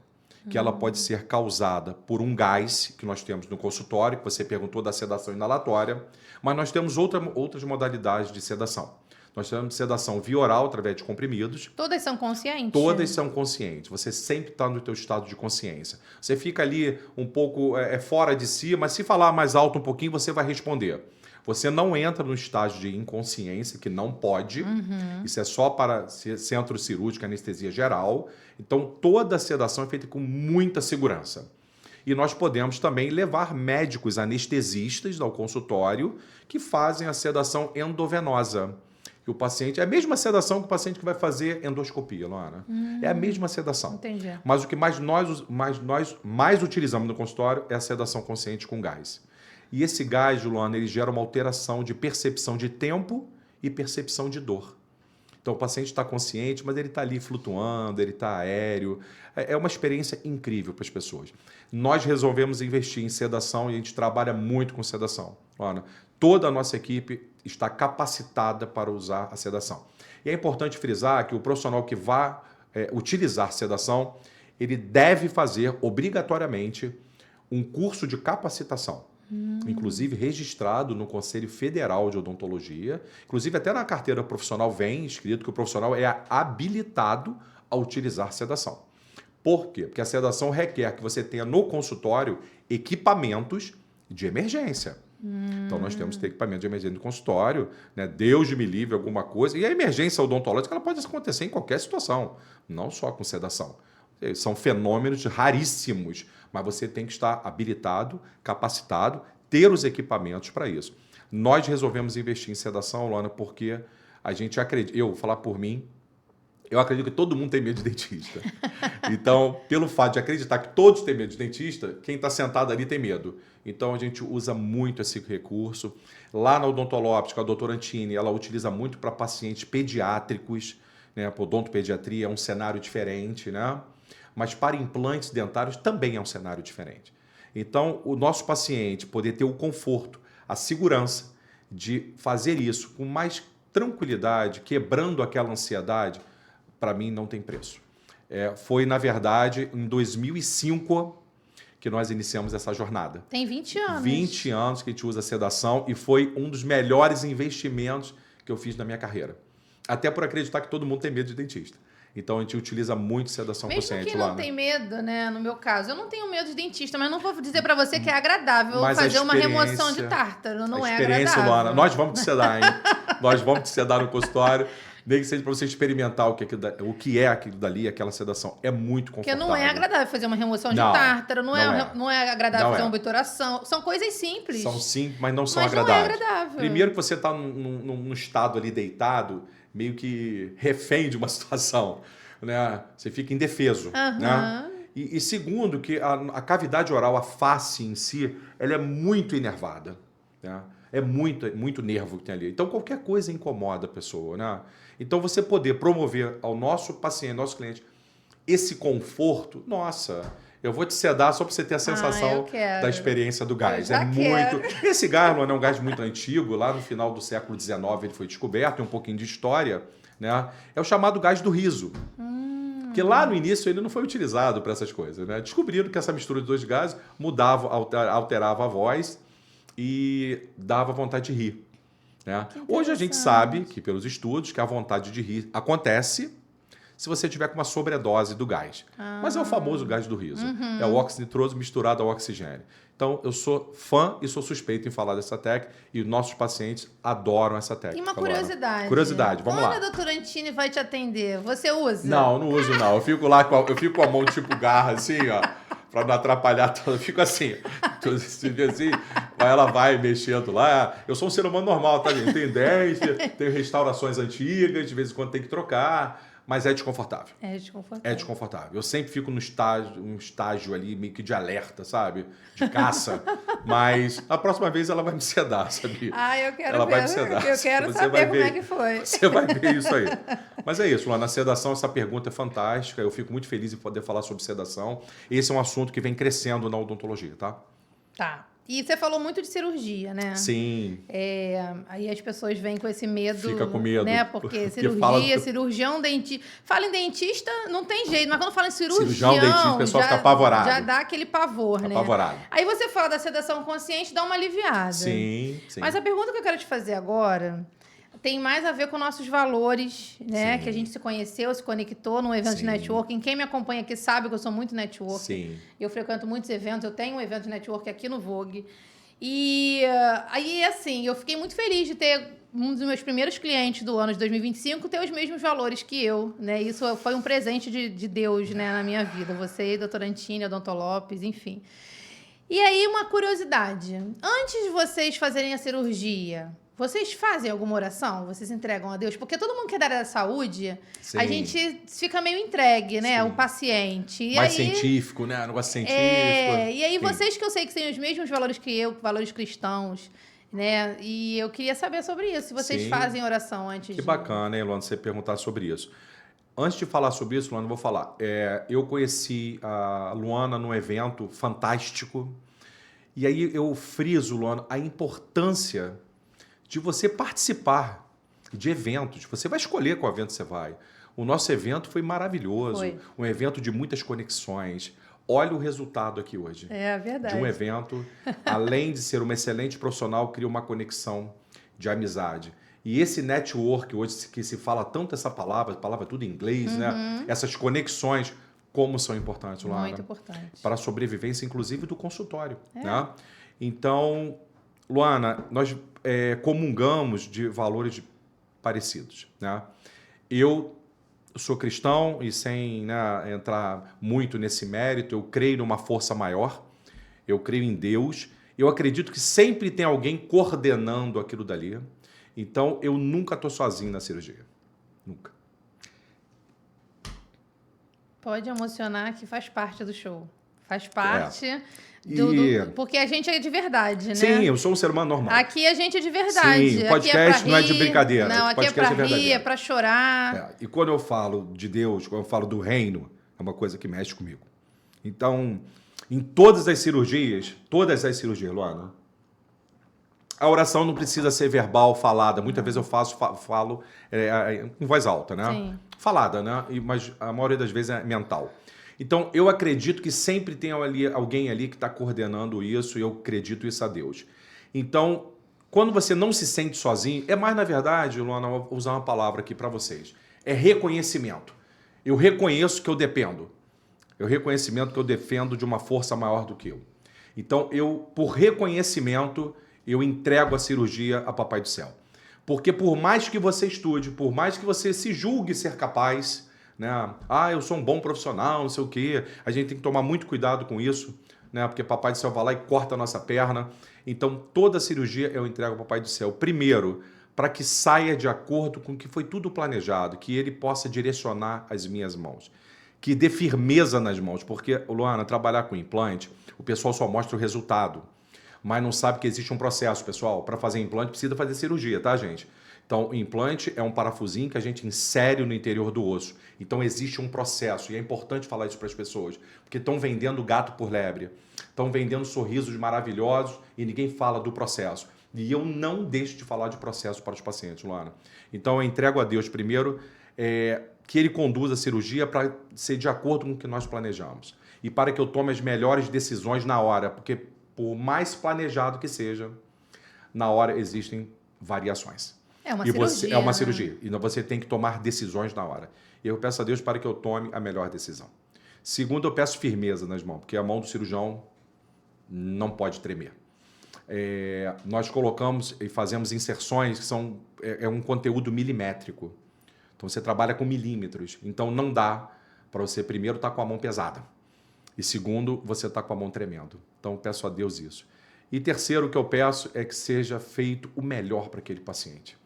Que ela pode ser causada por um gás que nós temos no consultório, que você perguntou da sedação inalatória, mas nós temos outras modalidades de sedação. Nós temos sedação via oral, através de comprimidos. Todas são conscientes? Todas são conscientes. Você sempre está no teu estado de consciência. Você fica ali um pouco fora de si, mas se falar mais alto um pouquinho, você vai responder. Você não entra no estágio de inconsciência, que não pode. Isso é só para centro cirúrgico, anestesia geral. Então, toda a sedação é feita com muita segurança. E nós podemos também levar médicos anestesistas ao consultório que fazem a sedação endovenosa. Que o paciente, é a mesma sedação que o paciente que vai fazer endoscopia, Luana. É a mesma sedação. Entendi. Mas o que nós utilizamos no consultório é a sedação consciente com gás. E esse gás, Luana, ele gera uma alteração de percepção de tempo e percepção de dor. Então, o paciente está consciente, mas ele está ali flutuando, ele está aéreo. É uma experiência incrível para as pessoas. Nós resolvemos investir em sedação e a gente trabalha muito com sedação. Olha, toda a nossa equipe está capacitada para usar a sedação. E é importante frisar que o profissional que vai utilizar sedação, ele deve fazer obrigatoriamente um curso de capacitação. Inclusive registrado no Conselho Federal de Odontologia. Inclusive até na carteira profissional vem escrito que o profissional é habilitado a utilizar sedação. Por quê? Porque a sedação requer que você tenha no consultório equipamentos de emergência. Então nós temos que ter equipamento de emergência no consultório, né? Deus me livre alguma coisa. E a emergência odontológica ela pode acontecer em qualquer situação, não só com sedação. São fenômenos raríssimos, mas você tem que estar habilitado, capacitado, ter os equipamentos para isso. Nós resolvemos investir em sedação, Luana, porque a gente acredita, eu vou falar por mim, eu acredito que todo mundo tem medo de dentista. Então, pelo fato de acreditar que todos têm medo de dentista, quem está sentado ali tem medo. Então, a gente usa muito esse recurso. Lá na odontolóptica, a doutora Antini, ela utiliza muito para pacientes pediátricos, né? A odontopediatria é um cenário diferente, né? Mas para implantes dentários também é um cenário diferente. Então, o nosso paciente poder ter o conforto, a segurança de fazer isso com mais tranquilidade, quebrando aquela ansiedade, para mim não tem preço. Foi, na verdade, em 2005 que nós iniciamos essa jornada. Tem 20 anos. 20 anos que a gente usa sedação e foi um dos melhores investimentos que eu fiz na minha carreira. Até por acreditar que todo mundo tem medo de dentista. Então, a gente utiliza muito sedação consciente. Mesmo quem não tem medo, né? No meu caso, eu não tenho medo de dentista, mas não vou dizer pra você que é agradável fazer uma remoção de tártaro. Não é agradável. Luana, nós vamos te sedar, hein? Nós vamos te sedar no consultório. Nem que seja para você experimentar o que é aquilo dali, aquela sedação. É muito confortável. Porque não é agradável fazer uma remoção de tártaro, não é agradável fazer uma obturação. São coisas simples. São simples, mas não são agradáveis. Não é agradável. Primeiro que você está num estado ali deitado, meio que refém de uma situação. Né? Você fica indefeso. Né? E segundo, que a cavidade oral, a face em si, ela é muito enervada. Né? É muito nervo que tem ali. Então, qualquer coisa incomoda a pessoa. Né? Então, você poder promover ao nosso paciente, nosso cliente, esse conforto, nossa, eu vou te sedar só para você ter a sensação da experiência do gás. Esse gás, Luana, é um gás muito antigo. Lá no final do século XIX ele foi descoberto, tem um pouquinho de história. Né? É o chamado gás do riso. Porque lá no início ele não foi utilizado para essas coisas. Né? Descobriram que essa mistura de dois gases alterava a voz e dava vontade de rir. Né? Hoje a gente sabe que pelos estudos que a vontade de rir acontece se você tiver com uma sobredose do gás. Mas é o famoso gás do riso. É o óxido nitroso misturado ao oxigênio. Então, eu sou fã e sou suspeito em falar dessa técnica e nossos pacientes adoram essa técnica. E uma curiosidade. Curiosidade, vamos lá. Quando a doutora Antini vai te atender, você usa? Não uso não. Eu fico lá com a mão tipo garra assim, ó, para não atrapalhar tudo. Eu fico assim, assim, ela vai mexendo lá. Eu sou um ser humano normal, tá, gente? Tenho dente, tenho restaurações antigas, de vez em quando tem que trocar. Mas é desconfortável. É desconfortável. É desconfortável. Eu sempre fico um estágio ali meio que de alerta, sabe? De caça. Mas a próxima vez ela vai me sedar, sabia? Eu quero ela ver. Vai me sedar. Eu quero saber como é que foi. Você vai ver isso aí. Mas é isso, lá na sedação, essa pergunta é fantástica. Eu fico muito feliz em poder falar sobre sedação. Esse é um assunto que vem crescendo na odontologia, tá? Tá. E você falou muito de cirurgia, né? Sim. Aí as pessoas vêm com esse medo. Fica com medo. Né? Porque cirurgia, cirurgião, dentista. Fala em dentista, não tem jeito. Mas quando fala em cirurgião, dentista, o pessoal fica apavorado. Já dá aquele pavor, né? Apavorado. Aí você fala da sedação consciente, dá uma aliviada. Sim. Mas a pergunta que eu quero te fazer agora... tem mais a ver com nossos valores, né? Sim. Que a gente se conheceu, se conectou num evento de Sim. networking. Quem me acompanha aqui sabe que eu sou muito networking. Sim. Eu frequento muitos eventos, eu tenho um evento de networking aqui no Vogue. E aí, assim, eu fiquei muito feliz de ter um dos meus primeiros clientes do ano de 2025 ter os mesmos valores que eu, né? Isso foi um presente de Deus, né, na minha vida. Você, doutora Antínia, Odonto Lopes, enfim. E aí, uma curiosidade. Antes de vocês fazerem a cirurgia, vocês fazem alguma oração? Vocês entregam a Deus? Porque todo mundo que é da área da saúde, Sim. a gente fica meio entregue, né? Sim. O paciente. E Mais aí, científico, né? Negócio científico. e aí Sim. vocês que eu sei que têm os mesmos valores que eu, valores cristãos, né? E eu queria saber sobre isso. Se vocês Sim. fazem oração antes Que bacana, hein, Luana, você perguntar sobre isso. Antes de falar sobre isso, Luana, eu vou falar. Eu conheci a Luana num evento fantástico. E aí eu friso, Luana, a importância de você participar de eventos. Você vai escolher qual evento você vai. O nosso evento foi maravilhoso. Foi. Um evento de muitas conexões. Olha o resultado aqui hoje. É verdade. De um evento, além de ser uma excelente profissional, cria uma conexão de amizade. E esse network, hoje que se fala tanto essa palavra tudo em inglês, né? Essas conexões, como são importantes, Luana? Muito importante. Para a sobrevivência, inclusive, do consultório. Né? Então, Luana, nós comungamos de valores parecidos. Né? Eu sou cristão e sem, né, entrar muito nesse mérito, eu creio numa força maior, eu creio em Deus, eu acredito que sempre tem alguém coordenando aquilo dali, então eu nunca estou sozinho na cirurgia, nunca. Pode emocionar que faz parte do show. Faz parte porque a gente é de verdade, né? Sim, eu sou um ser humano normal. Aqui a gente é de verdade. Sim, o podcast não é de brincadeira. Não, aqui é pra rir, é pra chorar. E quando eu falo de Deus, quando eu falo do reino, é uma coisa que mexe comigo. Então, em todas as cirurgias, Luana, a oração não precisa ser verbal, falada. Muitas vezes eu falo em voz alta, né? Sim. Falada, né? Mas a maioria das vezes é mental. Então, eu acredito que sempre tem alguém ali que está coordenando isso e eu acredito isso a Deus. Então, quando você não se sente sozinho, é mais, na verdade, Luana, eu vou usar uma palavra aqui para vocês. É reconhecimento. Eu reconheço que eu dependo. É o reconhecimento que eu defendo de uma força maior do que eu. Então, por reconhecimento, eu entrego a cirurgia a Papai do Céu. Porque por mais que você estude, por mais que você se julgue ser capaz, né? Eu sou um bom profissional, não sei o quê. A gente tem que tomar muito cuidado com isso, né? Porque Papai do Céu vai lá e corta a nossa perna. Então, toda cirurgia eu entrego ao Papai do Céu. Primeiro, para que saia de acordo com o que foi tudo planejado, que ele possa direcionar as minhas mãos, que dê firmeza nas mãos. Porque, Luana, trabalhar com implante, o pessoal só mostra o resultado, mas não sabe que existe um processo, pessoal. Para fazer implante precisa fazer cirurgia, tá, gente? Então, implante é um parafusinho que a gente insere no interior do osso. Então, existe um processo. E é importante falar isso para as pessoas. Porque estão vendendo gato por lebre. Estão vendendo sorrisos maravilhosos e ninguém fala do processo. E eu não deixo de falar de processo para os pacientes, Luana. Então, eu entrego a Deus primeiro que Ele conduza a cirurgia para ser de acordo com o que nós planejamos. E para que eu tome as melhores decisões na hora. Porque, por mais planejado que seja, na hora existem variações. É uma cirurgia. É uma cirurgia. E você tem que tomar decisões na hora. E eu peço a Deus para que eu tome a melhor decisão. Segundo, eu peço firmeza nas mãos, porque a mão do cirurgião não pode tremer. Nós colocamos e fazemos inserções que são um conteúdo milimétrico. Então, você trabalha com milímetros. Então, não dá para você, primeiro, estar com a mão pesada. E segundo, você está com a mão tremendo. Então, eu peço a Deus isso. E terceiro, o que eu peço é que seja feito o melhor para aquele paciente.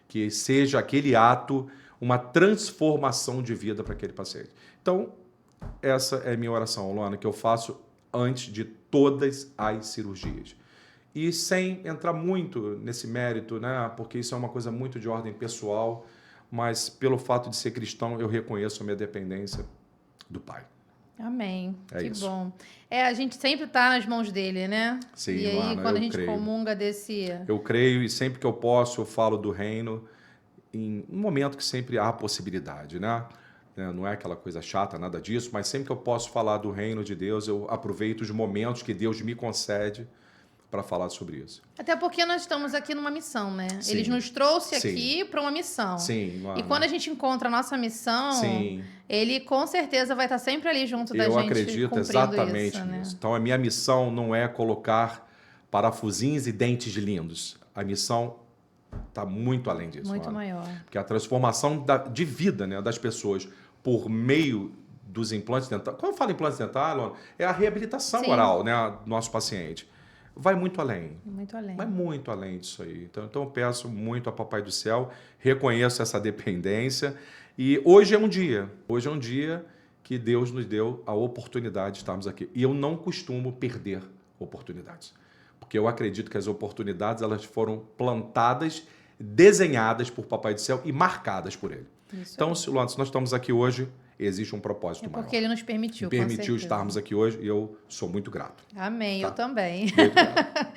Que seja aquele ato uma transformação de vida para aquele paciente. Então, essa é a minha oração, Luana, que eu faço antes de todas as cirurgias. E sem entrar muito nesse mérito, né? Porque isso é uma coisa muito de ordem pessoal, mas pelo fato de ser cristão, eu reconheço a minha dependência do Pai. Amém. Que isso. bom. A gente sempre está nas mãos dele, né? Sim, e aí, Luana, quando a gente creio. comunga desse... Eu creio e sempre que eu posso, eu falo do reino em um momento que sempre há possibilidade, né? Não é aquela coisa chata, nada disso, mas sempre que eu posso falar do reino de Deus, eu aproveito os momentos que Deus me concede para falar sobre isso. Até porque nós estamos aqui numa missão, né? Sim. Eles nos trouxe Sim. aqui para uma missão. Sim, E quando a gente encontra a nossa missão, sim, ele com certeza vai estar sempre ali junto da gente. eu acredito exatamente isso, nisso. né? Então, a minha missão não é colocar parafusinhos e dentes lindos. A missão está muito além disso. Muito Luana. maior. Porque a transformação de vida, né, das pessoas por meio dos implantes dentários. Quando eu falo implantes dentários, Luana, é a reabilitação Sim. oral, né, do nosso paciente. Vai muito além. Muito além. Vai muito além disso aí. Então eu peço muito a Papai do Céu, reconheço essa dependência. E hoje é um dia que Deus nos deu a oportunidade de estarmos aqui. E eu não costumo perder oportunidades. Porque eu acredito que as oportunidades elas foram plantadas, desenhadas por Papai do Céu e marcadas por Ele. Isso Então, aí. se nós estamos aqui hoje, existe um propósito maior. Porque ele nos permitiu, com Permitiu certeza. estarmos aqui hoje e eu sou muito grato. Amém, Tá. eu também. Muito grato.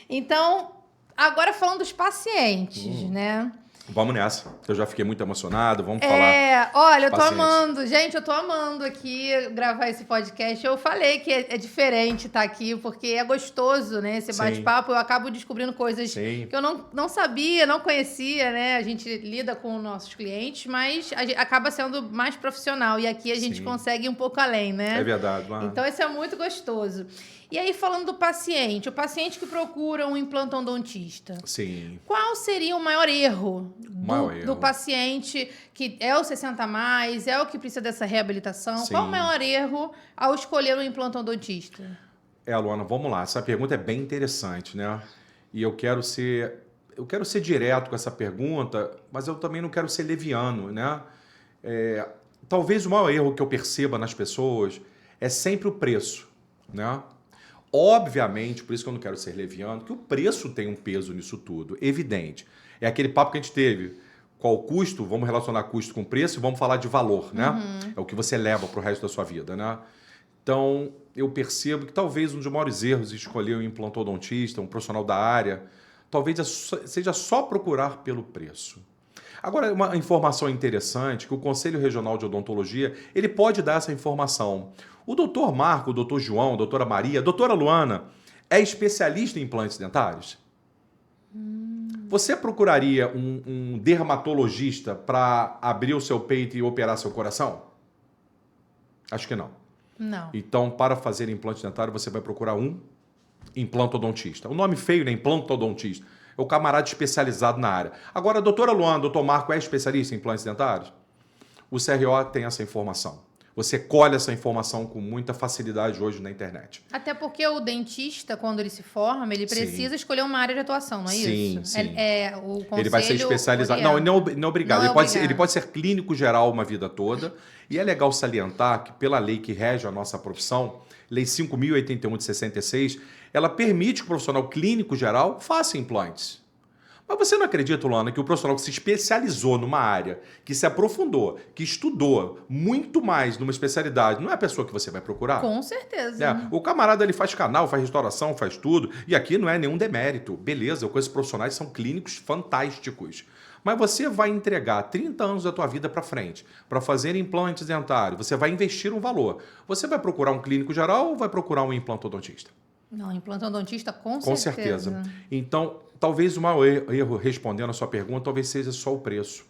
Então, agora falando dos pacientes, né? Vamos nessa. Eu já fiquei muito emocionado. Vamos falar. Olha, eu tô pacientes. amando. Gente, eu tô amando aqui gravar esse podcast. Eu falei que é diferente estar aqui, porque é gostoso, né? Esse Sim. bate-papo, eu acabo descobrindo coisas Sim. que eu não sabia, não conhecia, né? A gente lida com nossos clientes, mas acaba sendo mais profissional. E aqui a gente Sim. consegue ir um pouco além, né? É verdade, mano. Então, isso é muito gostoso. E aí, falando do paciente, o paciente que procura um implantodontista, Sim. qual seria o maior erro Maior erro. do paciente que é o 60 a mais, é o que precisa dessa reabilitação? Sim. Qual o maior erro ao escolher um implantodontista? Luana, vamos lá. Essa pergunta é bem interessante, né? E eu quero ser direto com essa pergunta, mas eu também não quero ser leviano, né? Talvez o maior erro que eu perceba nas pessoas é sempre o preço, né? Obviamente, por isso que eu não quero ser leviano, que o preço tem um peso nisso tudo, evidente. É aquele papo que a gente teve. Qual o custo? Vamos relacionar custo com preço e vamos falar de valor, né? É o que você leva para o resto da sua vida, né? Então, eu percebo que talvez um dos maiores erros de escolher um implantodontista, um profissional da área, talvez seja só procurar pelo preço. Agora, uma informação interessante, que o Conselho Regional de Odontologia, ele pode dar essa informação. O doutor Marco, o doutor João, a doutora Maria, a doutora Luana, é especialista em implantes dentários? Você procuraria um dermatologista para abrir o seu peito e operar seu coração? Acho que não. Não. Então, para fazer implante dentário, você vai procurar um implantodontista. O nome feio, né? Implantodontista. É o camarada especializado na área. Agora, a doutora Luana, doutor Marco é especialista em implantes dentários? O CRO tem essa informação. Você colhe essa informação com muita facilidade hoje na internet. Até porque o dentista, quando ele se forma, ele Sim. precisa escolher uma área de atuação, não é Sim, isso? sim. O conselho Ele vai ser especializado. orienta. Não é obrigado. Não é Ele pode ser clínico geral uma vida toda. E é legal salientar que, pela lei que rege a nossa profissão, Lei 5.081 de 66, ela permite que o profissional clínico geral faça implantes. Mas você não acredita, Luana, que o profissional que se especializou numa área, que se aprofundou, que estudou muito mais numa especialidade, não é a pessoa que você vai procurar? Com certeza. O camarada ele faz canal, faz restauração, faz tudo. E aqui não é nenhum demérito. Beleza, eu conheço profissionais que são clínicos fantásticos. Mas você vai entregar 30 anos da tua vida para frente para fazer implantes dentários. Você vai investir um valor. Você vai procurar um clínico geral ou vai procurar um implantodontista? Não, implantodontista com certeza. Então, talvez o maior erro, respondendo a sua pergunta, talvez seja só o preço.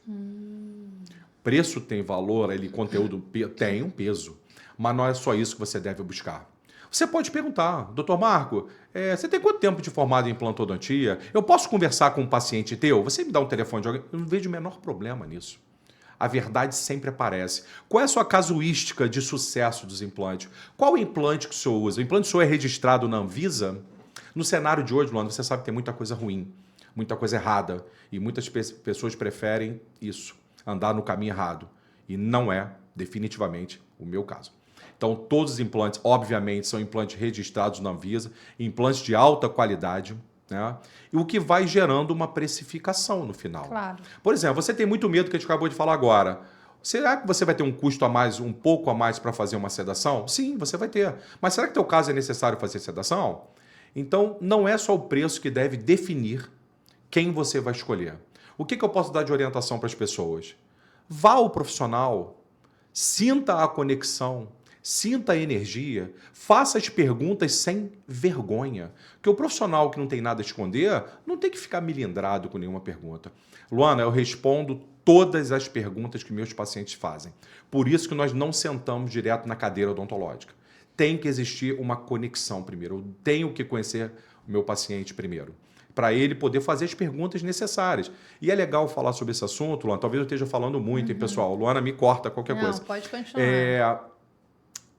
Preço tem valor, conteúdo tem um peso. Mas não é só isso que você deve buscar. Você pode perguntar, doutor Marco, você tem quanto tempo de formado em implantodontia? Eu posso conversar com um paciente teu? Você me dá um telefone de alguém? Eu não vejo o menor problema nisso. A verdade sempre aparece. Qual é a sua casuística de sucesso dos implantes? Qual implante que o senhor usa? O implante do senhor é registrado na Anvisa? No cenário de hoje, Luana, você sabe que tem muita coisa ruim, muita coisa errada. E muitas pessoas preferem isso, andar no caminho errado. E não é, definitivamente, o meu caso. Então, todos os implantes, obviamente, são implantes registrados na Anvisa, implantes de alta qualidade, né? E o que vai gerando uma precificação no final. Claro. Por exemplo, você tem muito medo que a gente acabou de falar agora. Será que você vai ter um custo a mais, um pouco a mais para fazer uma sedação? Sim, você vai ter. Mas será que no teu caso é necessário fazer sedação? Então, não é só o preço que deve definir quem você vai escolher. O que eu posso dar de orientação para as pessoas? Vá ao profissional, sinta a conexão, Sinta a energia, faça as perguntas sem vergonha. Porque o profissional que não tem nada a esconder não tem que ficar milindrado com nenhuma pergunta. Luana, eu respondo todas as perguntas que meus pacientes fazem. Por isso que nós não sentamos direto na cadeira odontológica. Tem que existir uma conexão primeiro. Eu tenho que conhecer o meu paciente primeiro, para ele poder fazer as perguntas necessárias. E é legal falar sobre esse assunto, Luana. Talvez eu esteja falando muito, hein, pessoal? Luana, me corta qualquer coisa. Não, pode continuar.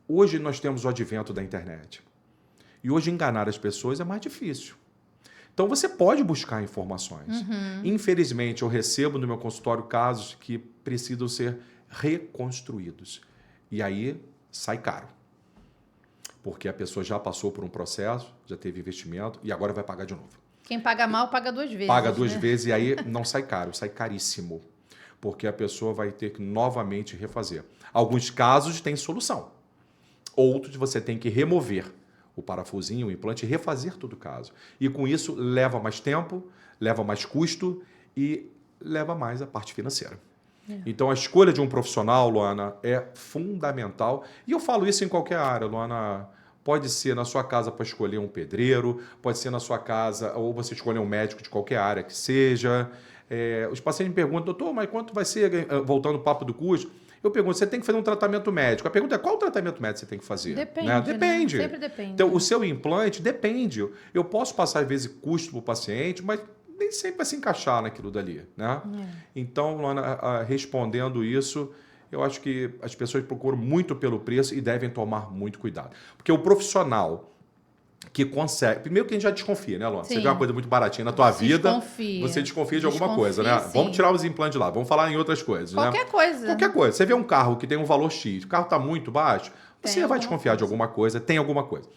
Hoje nós temos o advento da internet. E hoje enganar as pessoas é mais difícil. Então você pode buscar informações. Infelizmente, eu recebo no meu consultório casos que precisam ser reconstruídos. E aí sai caro. Porque a pessoa já passou por um processo, já teve investimento e agora vai pagar de novo. Quem paga mal, paga 2 vezes. Paga 2 vezes e aí não sai caro, sai caríssimo. Porque a pessoa vai ter que novamente refazer. Alguns casos têm solução. Outros você tem que remover o parafusinho, o implante e refazer todo o caso. E com isso leva mais tempo, leva mais custo e leva mais a parte financeira. Então a escolha de um profissional, Luana, é fundamental. E eu falo isso em qualquer área, Luana. Pode ser na sua casa para escolher um pedreiro, pode ser na sua casa, ou você escolher um médico de qualquer área que seja. Os pacientes me perguntam, doutor, mas quanto vai ser, voltando ao papo do custo? Eu pergunto, você tem que fazer um tratamento médico. A pergunta é, qual tratamento médico você tem que fazer? Depende, né? Depende. Né? Sempre depende. Então, o seu implante depende. Eu posso passar, às vezes, custo para o paciente, mas nem sempre vai se encaixar naquilo dali. Né? Então, Luana, respondendo isso, eu acho que as pessoas procuram muito pelo preço e devem tomar muito cuidado. Porque o profissional que consegue... Primeiro que a gente já desconfia, né, Luana? Sim. Você vê uma coisa muito baratinha na tua vida, você desconfia de alguma coisa, né? Sim. Vamos tirar os implantes lá, vamos falar em outras coisas. Qualquer coisa. Qualquer coisa. Você vê um carro que tem um valor X, o carro está muito baixo, você vai desconfiar de alguma coisa, tem alguma coisa.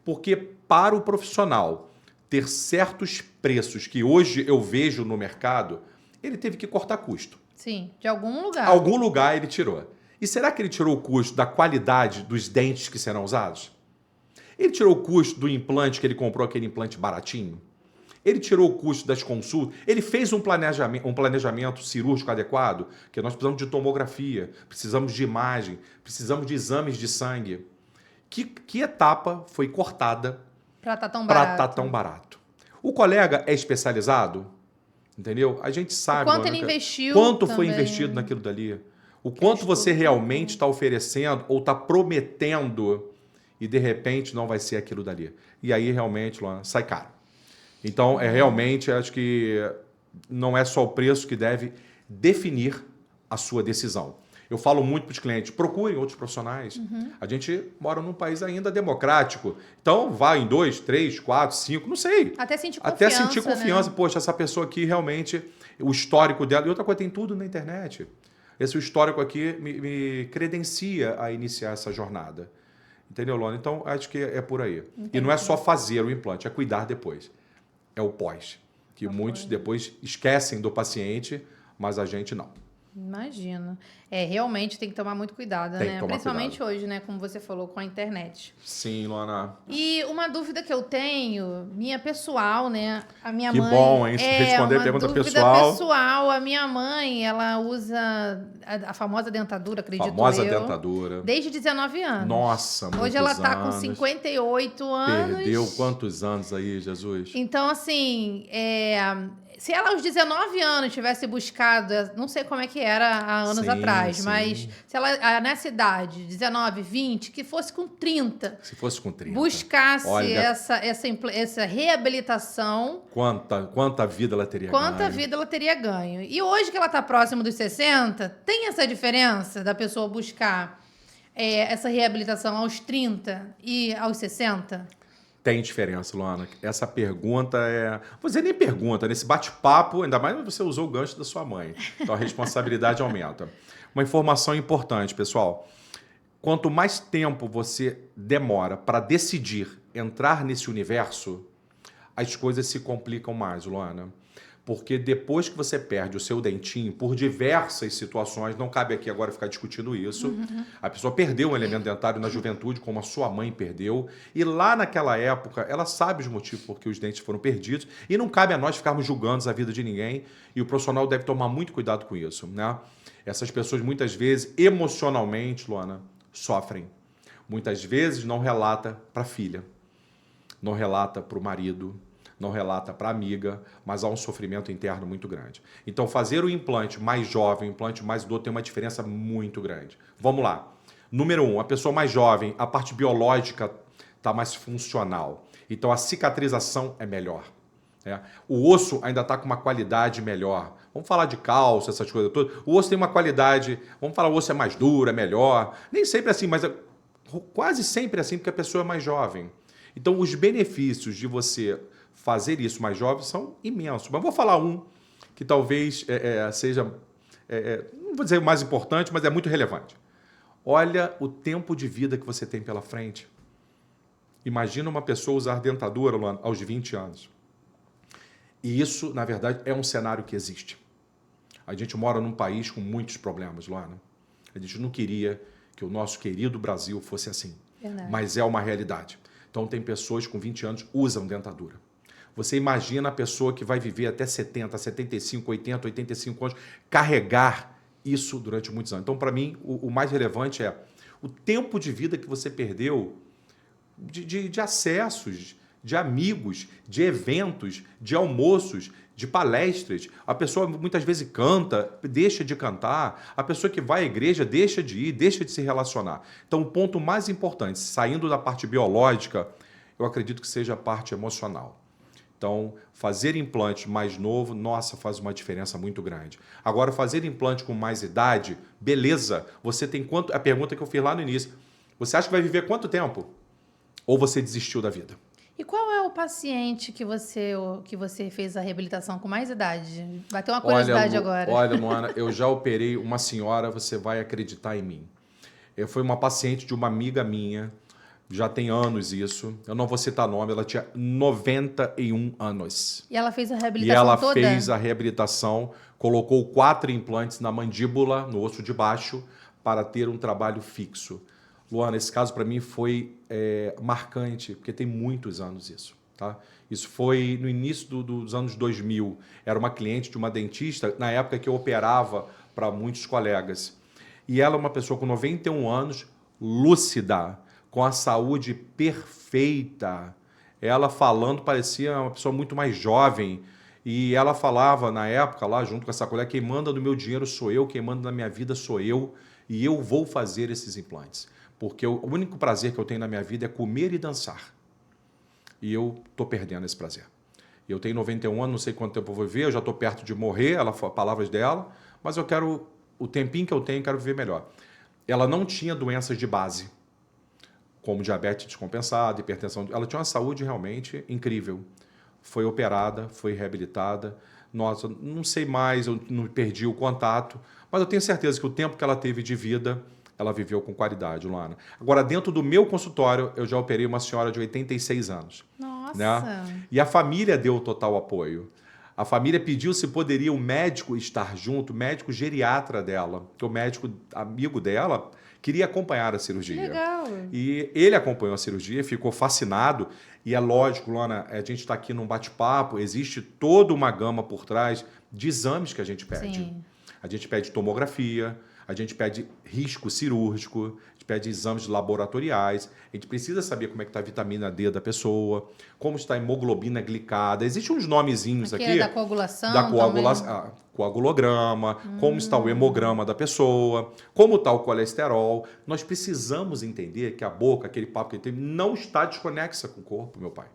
Porque para o profissional ter certos preços que hoje eu vejo no mercado, ele teve que cortar custo. Sim, de algum lugar. Algum lugar ele tirou. E será que ele tirou o custo da qualidade dos dentes que serão usados? Ele tirou o custo do implante que ele comprou, aquele implante baratinho? Ele tirou o custo das consultas? Ele fez um planejamento cirúrgico adequado? Porque nós precisamos de tomografia, precisamos de imagem, precisamos de exames de sangue. Que etapa foi cortada para estar tão barato? O colega é especializado? Entendeu? A gente sabe... O quanto ele investiu quanto também, foi investido naquilo dali? O quanto você realmente está oferecendo ou está prometendo e de repente não vai ser aquilo dali. E aí realmente, Luana, sai caro. Então, realmente, acho que não é só o preço que deve definir a sua decisão. Eu falo muito para os clientes, procurem outros profissionais. A gente mora num país ainda democrático. Então, vá em 2, 3, 4, 5, não sei. Até sentir confiança. Né? Poxa, essa pessoa aqui realmente, o histórico dela... E outra coisa, tem tudo na internet. Esse histórico aqui me credencia a iniciar essa jornada. Entendeu, Luana? Então, acho que é por aí. Entendi. E não é só fazer o implante, é cuidar depois. É o pós. Que muitos depois esquecem do paciente, mas a gente não. Imagino. Realmente tem que tomar muito cuidado, né? Principalmente hoje, né? Como você falou, com a internet. Sim, Luana. E uma dúvida que eu tenho, minha pessoal, né? A minha mãe... Que bom, hein? Responder a pergunta pessoal. A minha mãe, ela usa a famosa dentadura, acredito eu. Famosa dentadura. Desde 19 anos. Nossa, muitos Hoje ela tá anos. com 58 anos. Perdeu quantos anos aí, Jesus? Então, assim, se ela aos 19 anos tivesse buscado, não sei como é que era há anos atrás, mas se ela nessa idade, 19, 20, que fosse com 30. Se fosse com 30. Buscasse essa reabilitação. Quanta vida ela teria ganho. Quanta vida ela teria ganho. E hoje que ela está próximo dos 60, tem essa diferença da pessoa buscar essa reabilitação aos 30 e aos 60? Tem diferença, Luana. Essa pergunta Você nem pergunta, nesse bate-papo, ainda mais você usou o gancho da sua mãe. Então a responsabilidade aumenta. Uma informação importante, pessoal. Quanto mais tempo você demora para decidir entrar nesse universo, as coisas se complicam mais, Luana. Porque depois que você perde o seu dentinho, por diversas situações, não cabe aqui agora ficar discutindo isso, a pessoa perdeu um elemento dentário na juventude, como a sua mãe perdeu, e lá naquela época, ela sabe os motivos por que os dentes foram perdidos, e não cabe a nós ficarmos julgando a vida de ninguém, e o profissional deve tomar muito cuidado com isso, né? Essas pessoas, muitas vezes, emocionalmente, Luana, sofrem. muitas vezes não relata para a filha, não relata para o marido, não relata para a amiga, mas há um sofrimento interno muito grande. Então, fazer o implante mais jovem, o implante mais idoso, tem uma diferença muito grande. Vamos lá. Número 1, a pessoa mais jovem, a parte biológica está mais funcional. Então, a cicatrização é melhor. O osso ainda está com uma qualidade melhor. Vamos falar de cálcio, essas coisas todas. O osso tem uma qualidade, vamos falar, o osso é mais duro, é melhor. Nem sempre assim, mas quase sempre assim, porque a pessoa é mais jovem. Então, os benefícios de você fazer isso mais jovem são imensos. Mas vou falar um que talvez seja, não vou dizer o mais importante, mas é muito relevante. Olha o tempo de vida que você tem pela frente. Imagina uma pessoa usar dentadura, Luana, aos 20 anos. E isso, na verdade, é um cenário que existe. A gente mora num país com muitos problemas, Luana. A gente não queria que o nosso querido Brasil fosse assim. Verdade. Mas é uma realidade. Então, tem pessoas com 20 anos que usam dentadura. Você imagina a pessoa que vai viver até 70, 75, 80, 85 anos, carregar isso durante muitos anos. Então, para mim, o mais relevante é o tempo de vida que você perdeu de acessos, de amigos, de eventos, de almoços, de palestras. A pessoa muitas vezes canta, deixa de cantar. A pessoa que vai à igreja deixa de ir, deixa de se relacionar. Então, o ponto mais importante, saindo da parte biológica, eu acredito que seja a parte emocional. Então, fazer implante mais novo, nossa, faz uma diferença muito grande. Agora, fazer implante com mais idade, beleza. Você tem quanto... A pergunta que eu fiz lá no início. Você acha que vai viver quanto tempo? Ou você desistiu da vida? E qual é o paciente que você fez a reabilitação com mais idade? Bateu uma curiosidade agora. Olha, Luana, eu já operei uma senhora, você vai acreditar em mim. Foi uma paciente de uma amiga minha, já tem anos isso. Eu não vou citar nome, ela tinha 91 anos. E ela fez a E reabilitação ela toda? fez a reabilitação, colocou 4 implantes na mandíbula, no osso de baixo, para ter um trabalho fixo. Luana, esse caso para mim foi marcante, porque tem muitos anos isso. Tá? Isso foi no início dos anos 2000. Era uma cliente de uma dentista, na época que eu operava para muitos colegas. E ela é uma pessoa com 91 anos, lúcida, com a saúde perfeita. Ela falando parecia uma pessoa muito mais jovem. E ela falava na época, lá junto com essa colega, quem manda no meu dinheiro sou eu, quem manda na minha vida sou eu, e eu vou fazer esses implantes. Porque o único prazer que eu tenho na minha vida é comer e dançar. E eu estou perdendo esse prazer. Eu tenho 91 anos, não sei quanto tempo eu vou viver, eu já estou perto de morrer, palavras dela, mas eu quero, o tempinho que eu tenho, quero viver melhor. Ela não tinha doenças de base, como diabetes descompensada, hipertensão. Ela tinha uma saúde realmente incrível. Foi operada, foi reabilitada. Nossa, não sei mais, eu não perdi o contato, mas eu tenho certeza que o tempo que ela teve de vida, ela viveu com qualidade, Luana. Agora, dentro do meu consultório, eu já operei uma senhora de 86 anos. Nossa! Né? E a família deu total apoio. A família pediu se poderia o médico estar junto, o médico geriatra dela, que o médico amigo dela queria acompanhar a cirurgia. Legal! E ele acompanhou a cirurgia, ficou fascinado. E é lógico, Luana, a gente está aqui num bate-papo, existe toda uma gama por trás de exames que a gente pede. Sim. A gente pede tomografia, a gente pede risco cirúrgico, a gente pede exames laboratoriais, a gente precisa saber como é que está a vitamina D da pessoa, como está a hemoglobina glicada. Existem uns nomezinhos aqui. Da coagulação. Da coagulação, coagulograma, como está o hemograma da pessoa, como está o colesterol. Nós precisamos entender que a boca, aquele papo que ele tem, não está desconexa com o corpo, meu pai.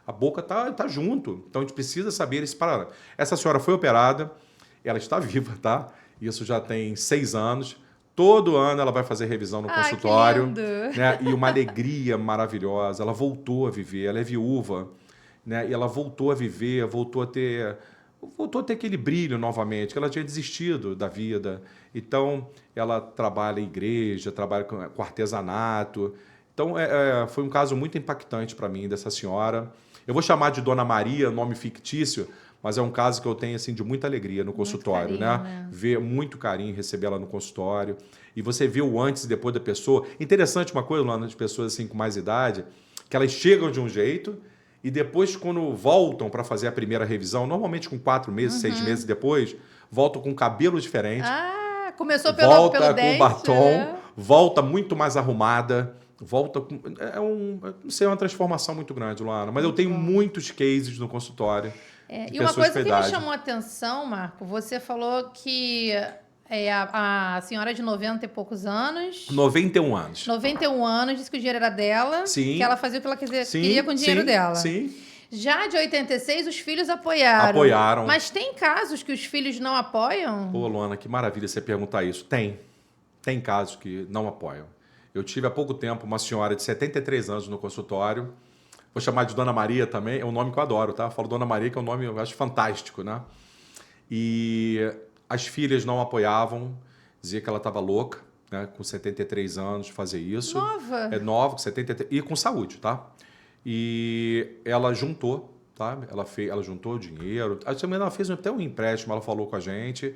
A boca está junto. Então a gente precisa saber esse parâmetro. Essa senhora foi operada, ela está viva, tá? Isso já tem 6 anos. Todo ano ela vai fazer revisão no consultório. Que lindo. Né? E uma alegria maravilhosa. Ela voltou a viver, ela é viúva. Né? E ela voltou a viver, voltou a ter aquele brilho novamente, que ela tinha desistido da vida. Então, ela trabalha em igreja, trabalha com artesanato. Então, foi um caso muito impactante para mim, dessa senhora. Eu vou chamar de Dona Maria, nome fictício, mas é um caso que eu tenho assim, de muita alegria no consultório, carinho, né? Ver muito carinho, receber ela no consultório. E você vê o antes e depois da pessoa. Interessante uma coisa, lá nas pessoas assim, com mais idade, que elas chegam de um jeito e depois, quando voltam para fazer a primeira revisão, normalmente com 4 meses, 6 meses depois, voltam com cabelo diferente. Começou pelo volta dente, com batom, né? volta muito mais arrumada, volta com... não sei, é uma transformação muito grande, Luana. Mas eu tenho muitos cases no consultório de E uma pessoas coisa com que me idade. chamou a atenção, Marco, você falou que a senhora de 90 e poucos anos... 91 anos. 91 anos, disse que o dinheiro era dela, Sim. que ela fazia o que ela Sim, queria com o dinheiro dela. Sim. Já de 86, os filhos apoiaram. Apoiaram. Mas tem casos que os filhos não apoiam? Pô, Luana, que maravilha você perguntar isso. Tem casos que não apoiam. Eu tive há pouco tempo uma senhora de 73 anos no consultório. Vou chamar de Dona Maria também, é um nome que eu adoro, tá? Eu falo Dona Maria, que é um nome eu acho fantástico, né? E as filhas não apoiavam, dizia que ela estava louca, né? Com 73 anos, fazer isso. Nova? É nova, com 73, e com saúde, tá? E ela juntou, tá? Ela juntou dinheiro. Ela fez até um empréstimo, ela falou com a gente.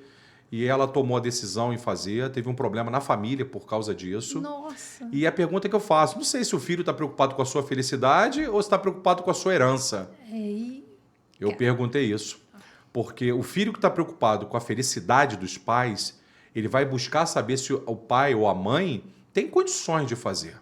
E ela tomou a decisão em fazer, teve um problema na família por causa disso. Nossa. E a pergunta que eu faço, não sei se o filho está preocupado com a sua felicidade ou está preocupado com a sua herança. Eu perguntei isso. Porque o filho que está preocupado com a felicidade dos pais, ele vai buscar saber se o pai ou a mãe tem condições de fazer.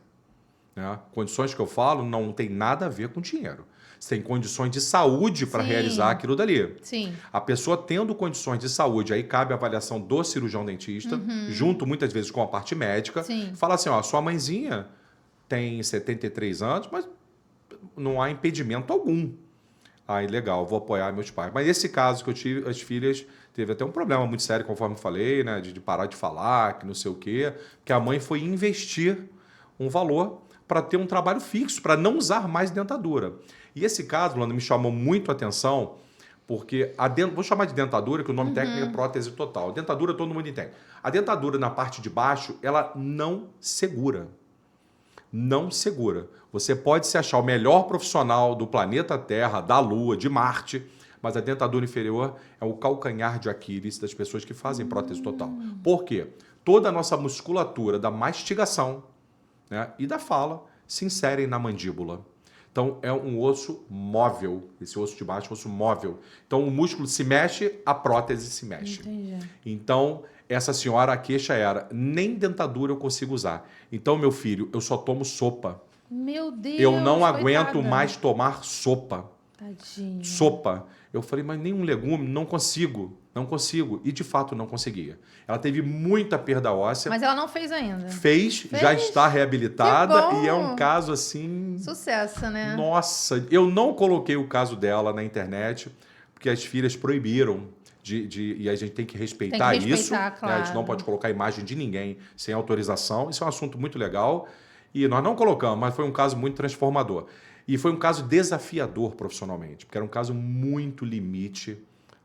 Né? Condições que eu falo não tem nada a ver com dinheiro. Você tem condições de saúde para realizar aquilo dali. Sim. A pessoa tendo condições de saúde, aí cabe a avaliação do cirurgião dentista, junto muitas vezes com a parte médica. Sim. Fala assim, ó, sua mãezinha tem 73 anos, mas não há impedimento algum. Aí, legal, vou apoiar meus pais. Mas esse caso que eu tive, as filhas, teve até um problema muito sério, conforme eu falei, né? De parar de falar, que não sei o quê. Porque a mãe foi investir um valor para ter um trabalho fixo, para não usar mais dentadura. E esse caso, Luana, me chamou muito a atenção, porque vou chamar de dentadura, que o nome técnico é prótese total. Dentadura todo mundo entende. A dentadura na parte de baixo, ela não segura. Não segura. Você pode se achar o melhor profissional do planeta Terra, da Lua, de Marte, mas a dentadura inferior é o calcanhar de Aquiles das pessoas que fazem prótese total. Por quê? Toda a nossa musculatura da mastigação, né, e da fala se inserem na mandíbula. Então, é um osso móvel. Esse osso de baixo é um osso móvel. Então, o músculo se mexe, a prótese se mexe. Entendi. Então, essa senhora, a queixa era, nem dentadura eu consigo usar. Então, meu filho, eu só tomo sopa. Meu Deus, Eu não aguento coitada. mais tomar sopa. Tadinho. Sopa. Eu falei, mas nenhum legume, não consigo. Não consigo. E, de fato, não conseguia. Ela teve muita perda óssea. Mas ela não fez ainda. Fez, já está reabilitada Que bom. e é um caso assim... Sucesso, né? Nossa, eu não coloquei o caso dela na internet, porque as filhas proibiram e a gente tem que respeitar, Tem que isso. respeitar, Né? claro. A gente não pode colocar a imagem de ninguém sem autorização. Isso é um assunto muito legal. E nós não colocamos, mas foi um caso muito transformador. E foi um caso desafiador profissionalmente, porque era um caso muito limite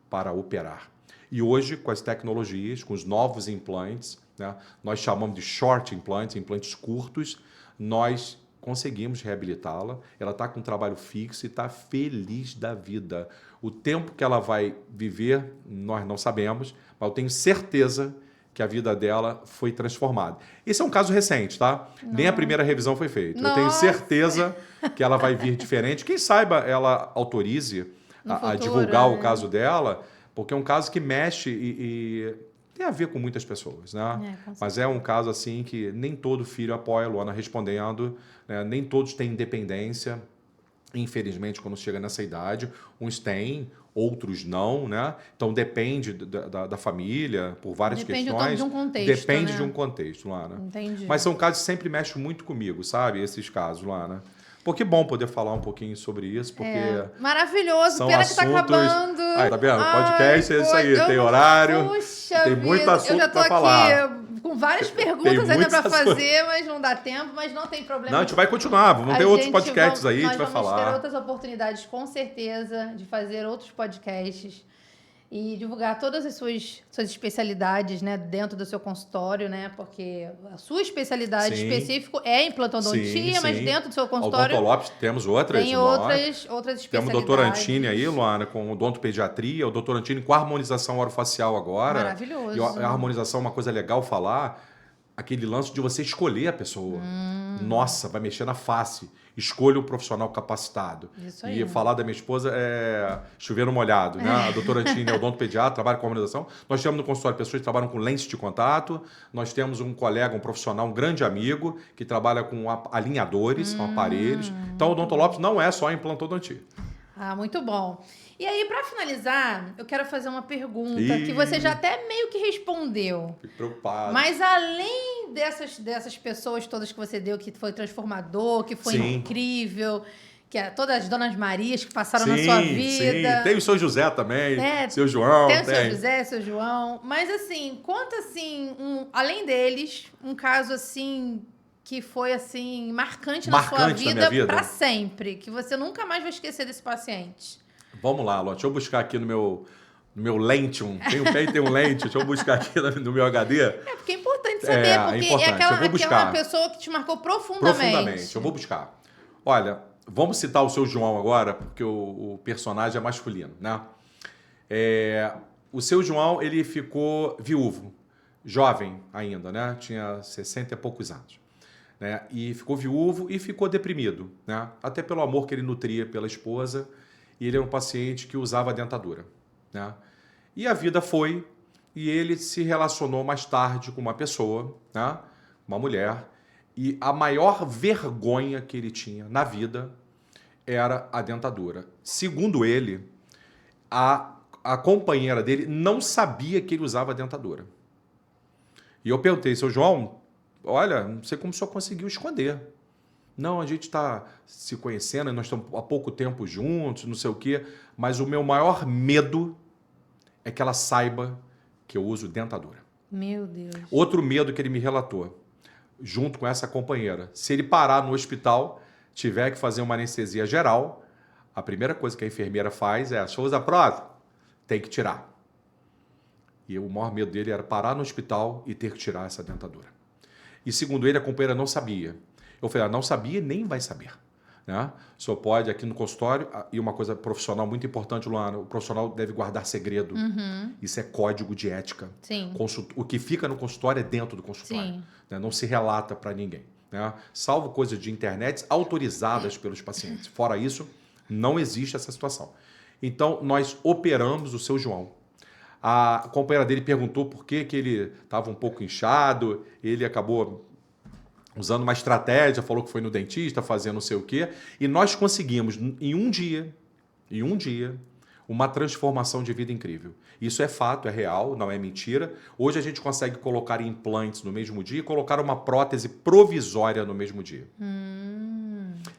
para operar. E hoje, com as tecnologias, com os novos implantes, né, nós chamamos de short implantes, implantes curtos, nós conseguimos reabilitá-la. Ela está com um trabalho fixo e está feliz da vida. O tempo que ela vai viver, nós não sabemos, mas eu tenho certeza que a vida dela foi transformada. Esse é um caso recente, tá? Nossa. Nem a primeira revisão foi feita. Nossa. Eu tenho certeza que ela vai vir diferente. Quem saiba, ela autorize a divulgar o caso dela, porque é um caso que mexe e tem a ver com muitas pessoas, né? Mas é um caso assim que nem todo filho apoia, Luana respondendo, né? Nem todos têm independência, infelizmente, quando chega nessa idade. Uns têm, outros não, né? Então depende da família, por várias questões. De um contexto, depende né? de um contexto, Luana. Entendi. Mas são casos que sempre mexem muito comigo, sabe? Esses casos, Luana. Pô, que bom poder falar um pouquinho sobre isso, porque... Maravilhoso, são pena que tá assuntos... acabando. Aí, tá vendo? Podcast é isso aí, tem horário, Puxa tem muito assunto para falar. Eu já tô aqui com várias perguntas ainda para fazer, mas não dá tempo, mas não tem problema. Não, a gente vai continuar, vamos ter outros podcasts aí, a gente vai falar. Nós vamos ter outras oportunidades, com certeza, de fazer outros podcasts e divulgar todas as suas especialidades, né, dentro do seu consultório, né, porque a sua especialidade específica é implantodontia, mas dentro do seu consultório... Odonto Lopes, temos outras. Tem outras especialidades. Temos o doutor Antini aí, Luana, com odontopediatria, o doutor Antini com harmonização orofacial agora. Maravilhoso. E a harmonização é uma coisa legal falar. aquele lance de você escolher a pessoa. Nossa, vai mexer na face. Escolha o profissional capacitado. Isso aí. E falar da minha esposa é chover no molhado, né? A doutora Tina é odontopediatra, trabalha com harmonização. Nós temos no consultório pessoas que trabalham com lentes de contato. Nós temos um colega, um profissional, um grande amigo, que trabalha com alinhadores, são aparelhos. Então, o Odontolopes não é só implantodontia. Ah, muito bom. E aí, para finalizar, eu quero fazer uma pergunta Ih. que você já até meio que respondeu. Fico preocupado. Mas além dessas pessoas todas que você deu, que foi transformador, que foi Sim. incrível, que é todas as Donas Marias que passaram na Sim, sua vida. sim. Tem o seu José também, É, seu João. Tem o seu José, seu João. Mas assim, conta assim, além deles, um caso assim que foi assim marcante na sua Marcante na minha vida? para sempre, que você nunca mais vai esquecer desse paciente. Vamos lá, Ló. Deixa eu buscar aqui no meu Lentium. Tem um pé e tem um lente. Deixa eu buscar aqui no meu HD. É, porque é importante saber, porque importante. é aquela, Eu vou buscar. aquela pessoa que te marcou profundamente. Profundamente. Eu vou buscar. Olha, vamos citar o seu João agora, porque o personagem é masculino, né? O seu João, ele ficou viúvo, jovem ainda, né? Tinha 60 e poucos anos. Né? E ficou viúvo e ficou deprimido, né? Até pelo amor que ele nutria pela esposa. E ele era um paciente que usava dentadura, né? E a vida foi, e ele se relacionou mais tarde com uma pessoa, né? Uma mulher, e a maior vergonha que ele tinha na vida era a dentadura. Segundo ele, a companheira dele não sabia que ele usava dentadura. E eu perguntei, seu João, olha, não sei como o senhor conseguiu esconder. Não, a gente está se conhecendo, nós estamos há pouco tempo juntos, não sei o quê, mas o meu maior medo é que ela saiba que eu uso dentadura. Meu Deus. Outro medo que ele me relatou, junto com essa companheira, se ele parar no hospital, tiver que fazer uma anestesia geral, a primeira coisa que a enfermeira faz é, shows da próxima, tem que tirar. E o maior medo dele era parar no hospital e ter que tirar essa dentadura. E segundo ele, a companheira não sabia. Eu falei, não sabia e nem vai saber. Né? O senhor pode, aqui no consultório, e uma coisa profissional muito importante, Luana, o profissional deve guardar segredo. Isso é código de ética. Sim. O que fica no consultório é dentro do consultório. Sim. Né? Não se relata para ninguém. Né? Salvo coisas de internet autorizadas pelos pacientes. Fora isso, não existe essa situação. Então, nós operamos o seu João. A companheira dele perguntou por que ele estava um pouco inchado, ele acabou usando uma estratégia, falou que foi no dentista, fazendo não sei o quê, e nós conseguimos, em um dia, uma transformação de vida incrível. Isso é fato, é real, não é mentira. Hoje a gente consegue colocar implantes no mesmo dia e colocar uma prótese provisória no mesmo dia.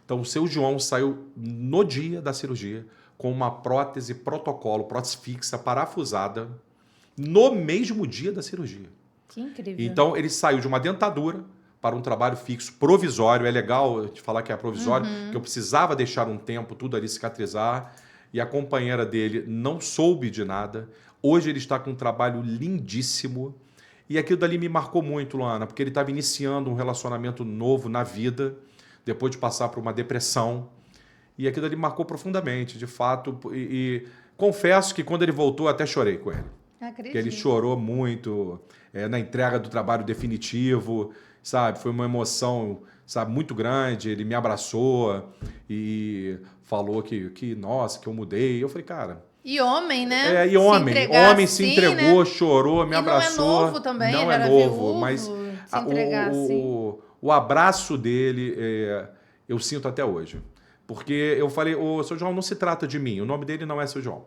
Então, o seu João saiu no dia da cirurgia com uma prótese protocolo, prótese fixa, parafusada, no mesmo dia da cirurgia. Que incrível. Então, ele saiu de uma dentadura para um trabalho fixo, provisório. É legal te falar que é provisório, que eu precisava deixar um tempo tudo ali cicatrizar, e a companheira dele não soube de nada. Hoje ele está com um trabalho lindíssimo, e aquilo dali me marcou muito, Luana, porque ele estava iniciando um relacionamento novo na vida, depois de passar por uma depressão, e aquilo dali marcou profundamente, de fato, e confesso que quando ele voltou, eu até chorei com ele. Acredito. Que ele chorou muito na entrega do trabalho definitivo, sabe? Foi uma emoção, sabe, muito grande. Ele me abraçou e falou que nossa, que eu mudei. Eu falei, cara... E homem, né? E homem. Homem se entregou, né? chorou, me abraçou. Não é novo também, não ele é era novo, viúvo, mas se entregar assim. o abraço dele eu sinto até hoje. Porque eu falei, o seu João não se trata de mim, o nome dele não é seu João.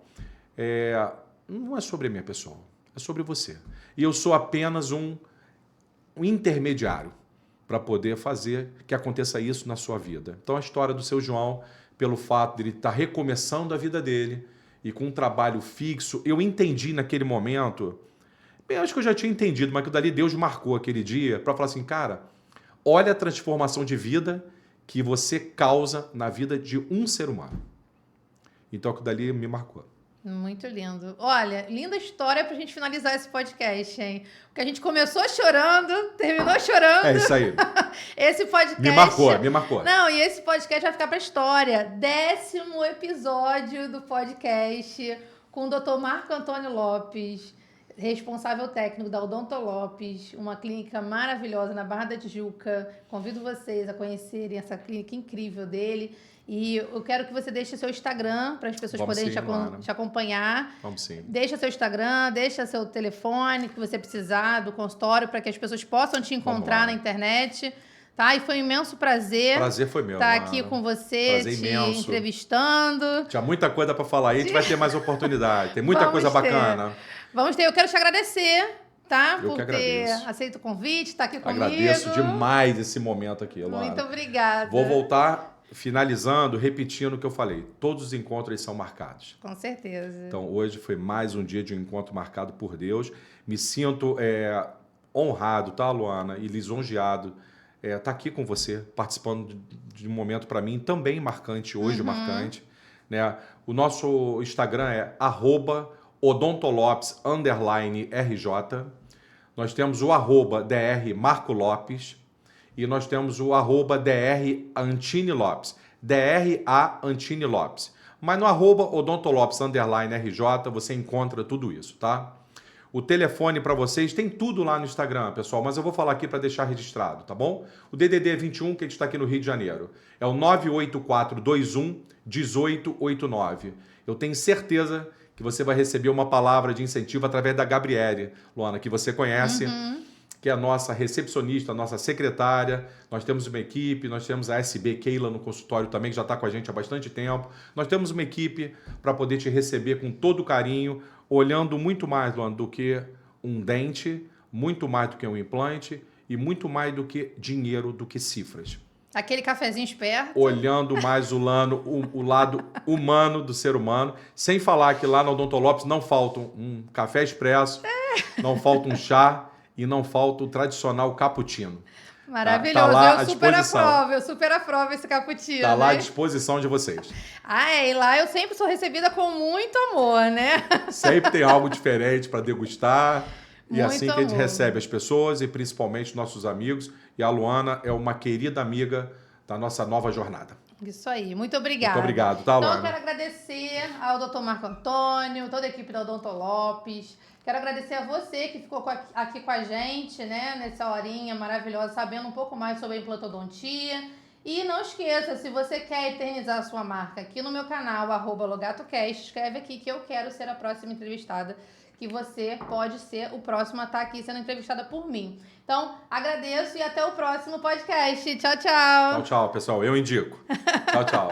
Não é sobre a minha pessoa, é sobre você. E eu sou apenas um intermediário para poder fazer que aconteça isso na sua vida. Então, a história do seu João, pelo fato de ele estar recomeçando a vida dele e com um trabalho fixo, eu entendi naquele momento, bem, acho que eu já tinha entendido, mas que dali Deus marcou aquele dia para falar assim, cara, olha a transformação de vida que você causa na vida de um ser humano. Então, aquilo dali me marcou. Muito lindo. Olha, linda história pra gente finalizar esse podcast, hein? Porque a gente começou chorando, terminou chorando. É isso aí. Esse podcast... Me marcou. Não, e esse podcast vai ficar pra história. 10º episódio do podcast com o Dr. Marco Antônio Lopes. responsável técnico da Odonto Lopes, uma clínica maravilhosa na Barra da Tijuca. Convido vocês a conhecerem essa clínica incrível dele. E eu quero que você deixe seu Instagram para as pessoas poderem te acompanhar. Vamos sim. Deixa seu Instagram, deixa seu telefone que você precisar do consultório para que as pessoas possam te encontrar na internet. Tá? E foi um imenso prazer. Prazer foi meu. Estar aqui com você, prazer te imenso. Entrevistando. Tinha muita coisa para falar aí, a gente vai ter mais oportunidade. Tem muita coisa bacana. Vamos ter. Eu quero te agradecer, tá? Eu por ter aceito o convite, estar aqui comigo. Agradeço demais esse momento aqui, Luana. Muito obrigada. Vou voltar finalizando, repetindo o que eu falei. Todos os encontros são marcados. Com certeza. Então, hoje foi mais um dia de um encontro marcado por Deus. Me sinto honrado, tá, Luana? E lisonjeado tá aqui com você, participando de um momento para mim também marcante, hoje marcante. Né? O nosso Instagram é @odontolopes_RJ. Nós temos o @Dr. Marco Lopes e nós temos o @Dr. Antini Lopes. Dr. Antini Lopes. Mas no @odontolopes_RJ você encontra tudo isso, tá? O telefone para vocês, tem tudo lá no Instagram, pessoal, mas eu vou falar aqui para deixar registrado, tá bom? O DDD é 21, que a gente está aqui no Rio de Janeiro. É o 98421-1889. Eu tenho certeza que você vai receber uma palavra de incentivo através da Gabriele, Luana, que você conhece, que é a nossa recepcionista, a nossa secretária. Nós temos uma equipe, nós temos a SB Keila no consultório também, que já está com a gente há bastante tempo. Nós temos uma equipe para poder te receber com todo carinho, olhando muito mais, Luana, do que um dente, muito mais do que um implante e muito mais do que dinheiro, do que cifras. Aquele cafezinho esperto. Olhando mais o lado humano do ser humano, sem falar que lá na Odonto Lopes não falta um café expresso, não falta um chá e não falta o tradicional cappuccino. Maravilhoso, tá lá eu super aprovo esse cappuccino. Tá lá à disposição de vocês. E lá eu sempre sou recebida com muito amor, né? Sempre tem algo diferente para degustar. E muito assim que a gente recebe as pessoas e principalmente nossos amigos. E a Luana é uma querida amiga da nossa nova jornada. Isso aí, muito obrigada. Muito obrigado, tá, Luana? Então eu quero agradecer ao Dr. Marco Antônio, toda a equipe da Odonto Lopes. Quero agradecer a você que ficou aqui com a gente, né, nessa horinha maravilhosa, sabendo um pouco mais sobre a implantodontia. E não esqueça, se você quer eternizar a sua marca aqui no meu canal, @LogatoCast, escreve aqui que eu quero ser a próxima entrevistada, que você pode ser o próximo a estar aqui sendo entrevistada por mim. Então, agradeço e até o próximo podcast. Tchau, tchau. Tchau, tchau, pessoal. Eu indico. Tchau, tchau.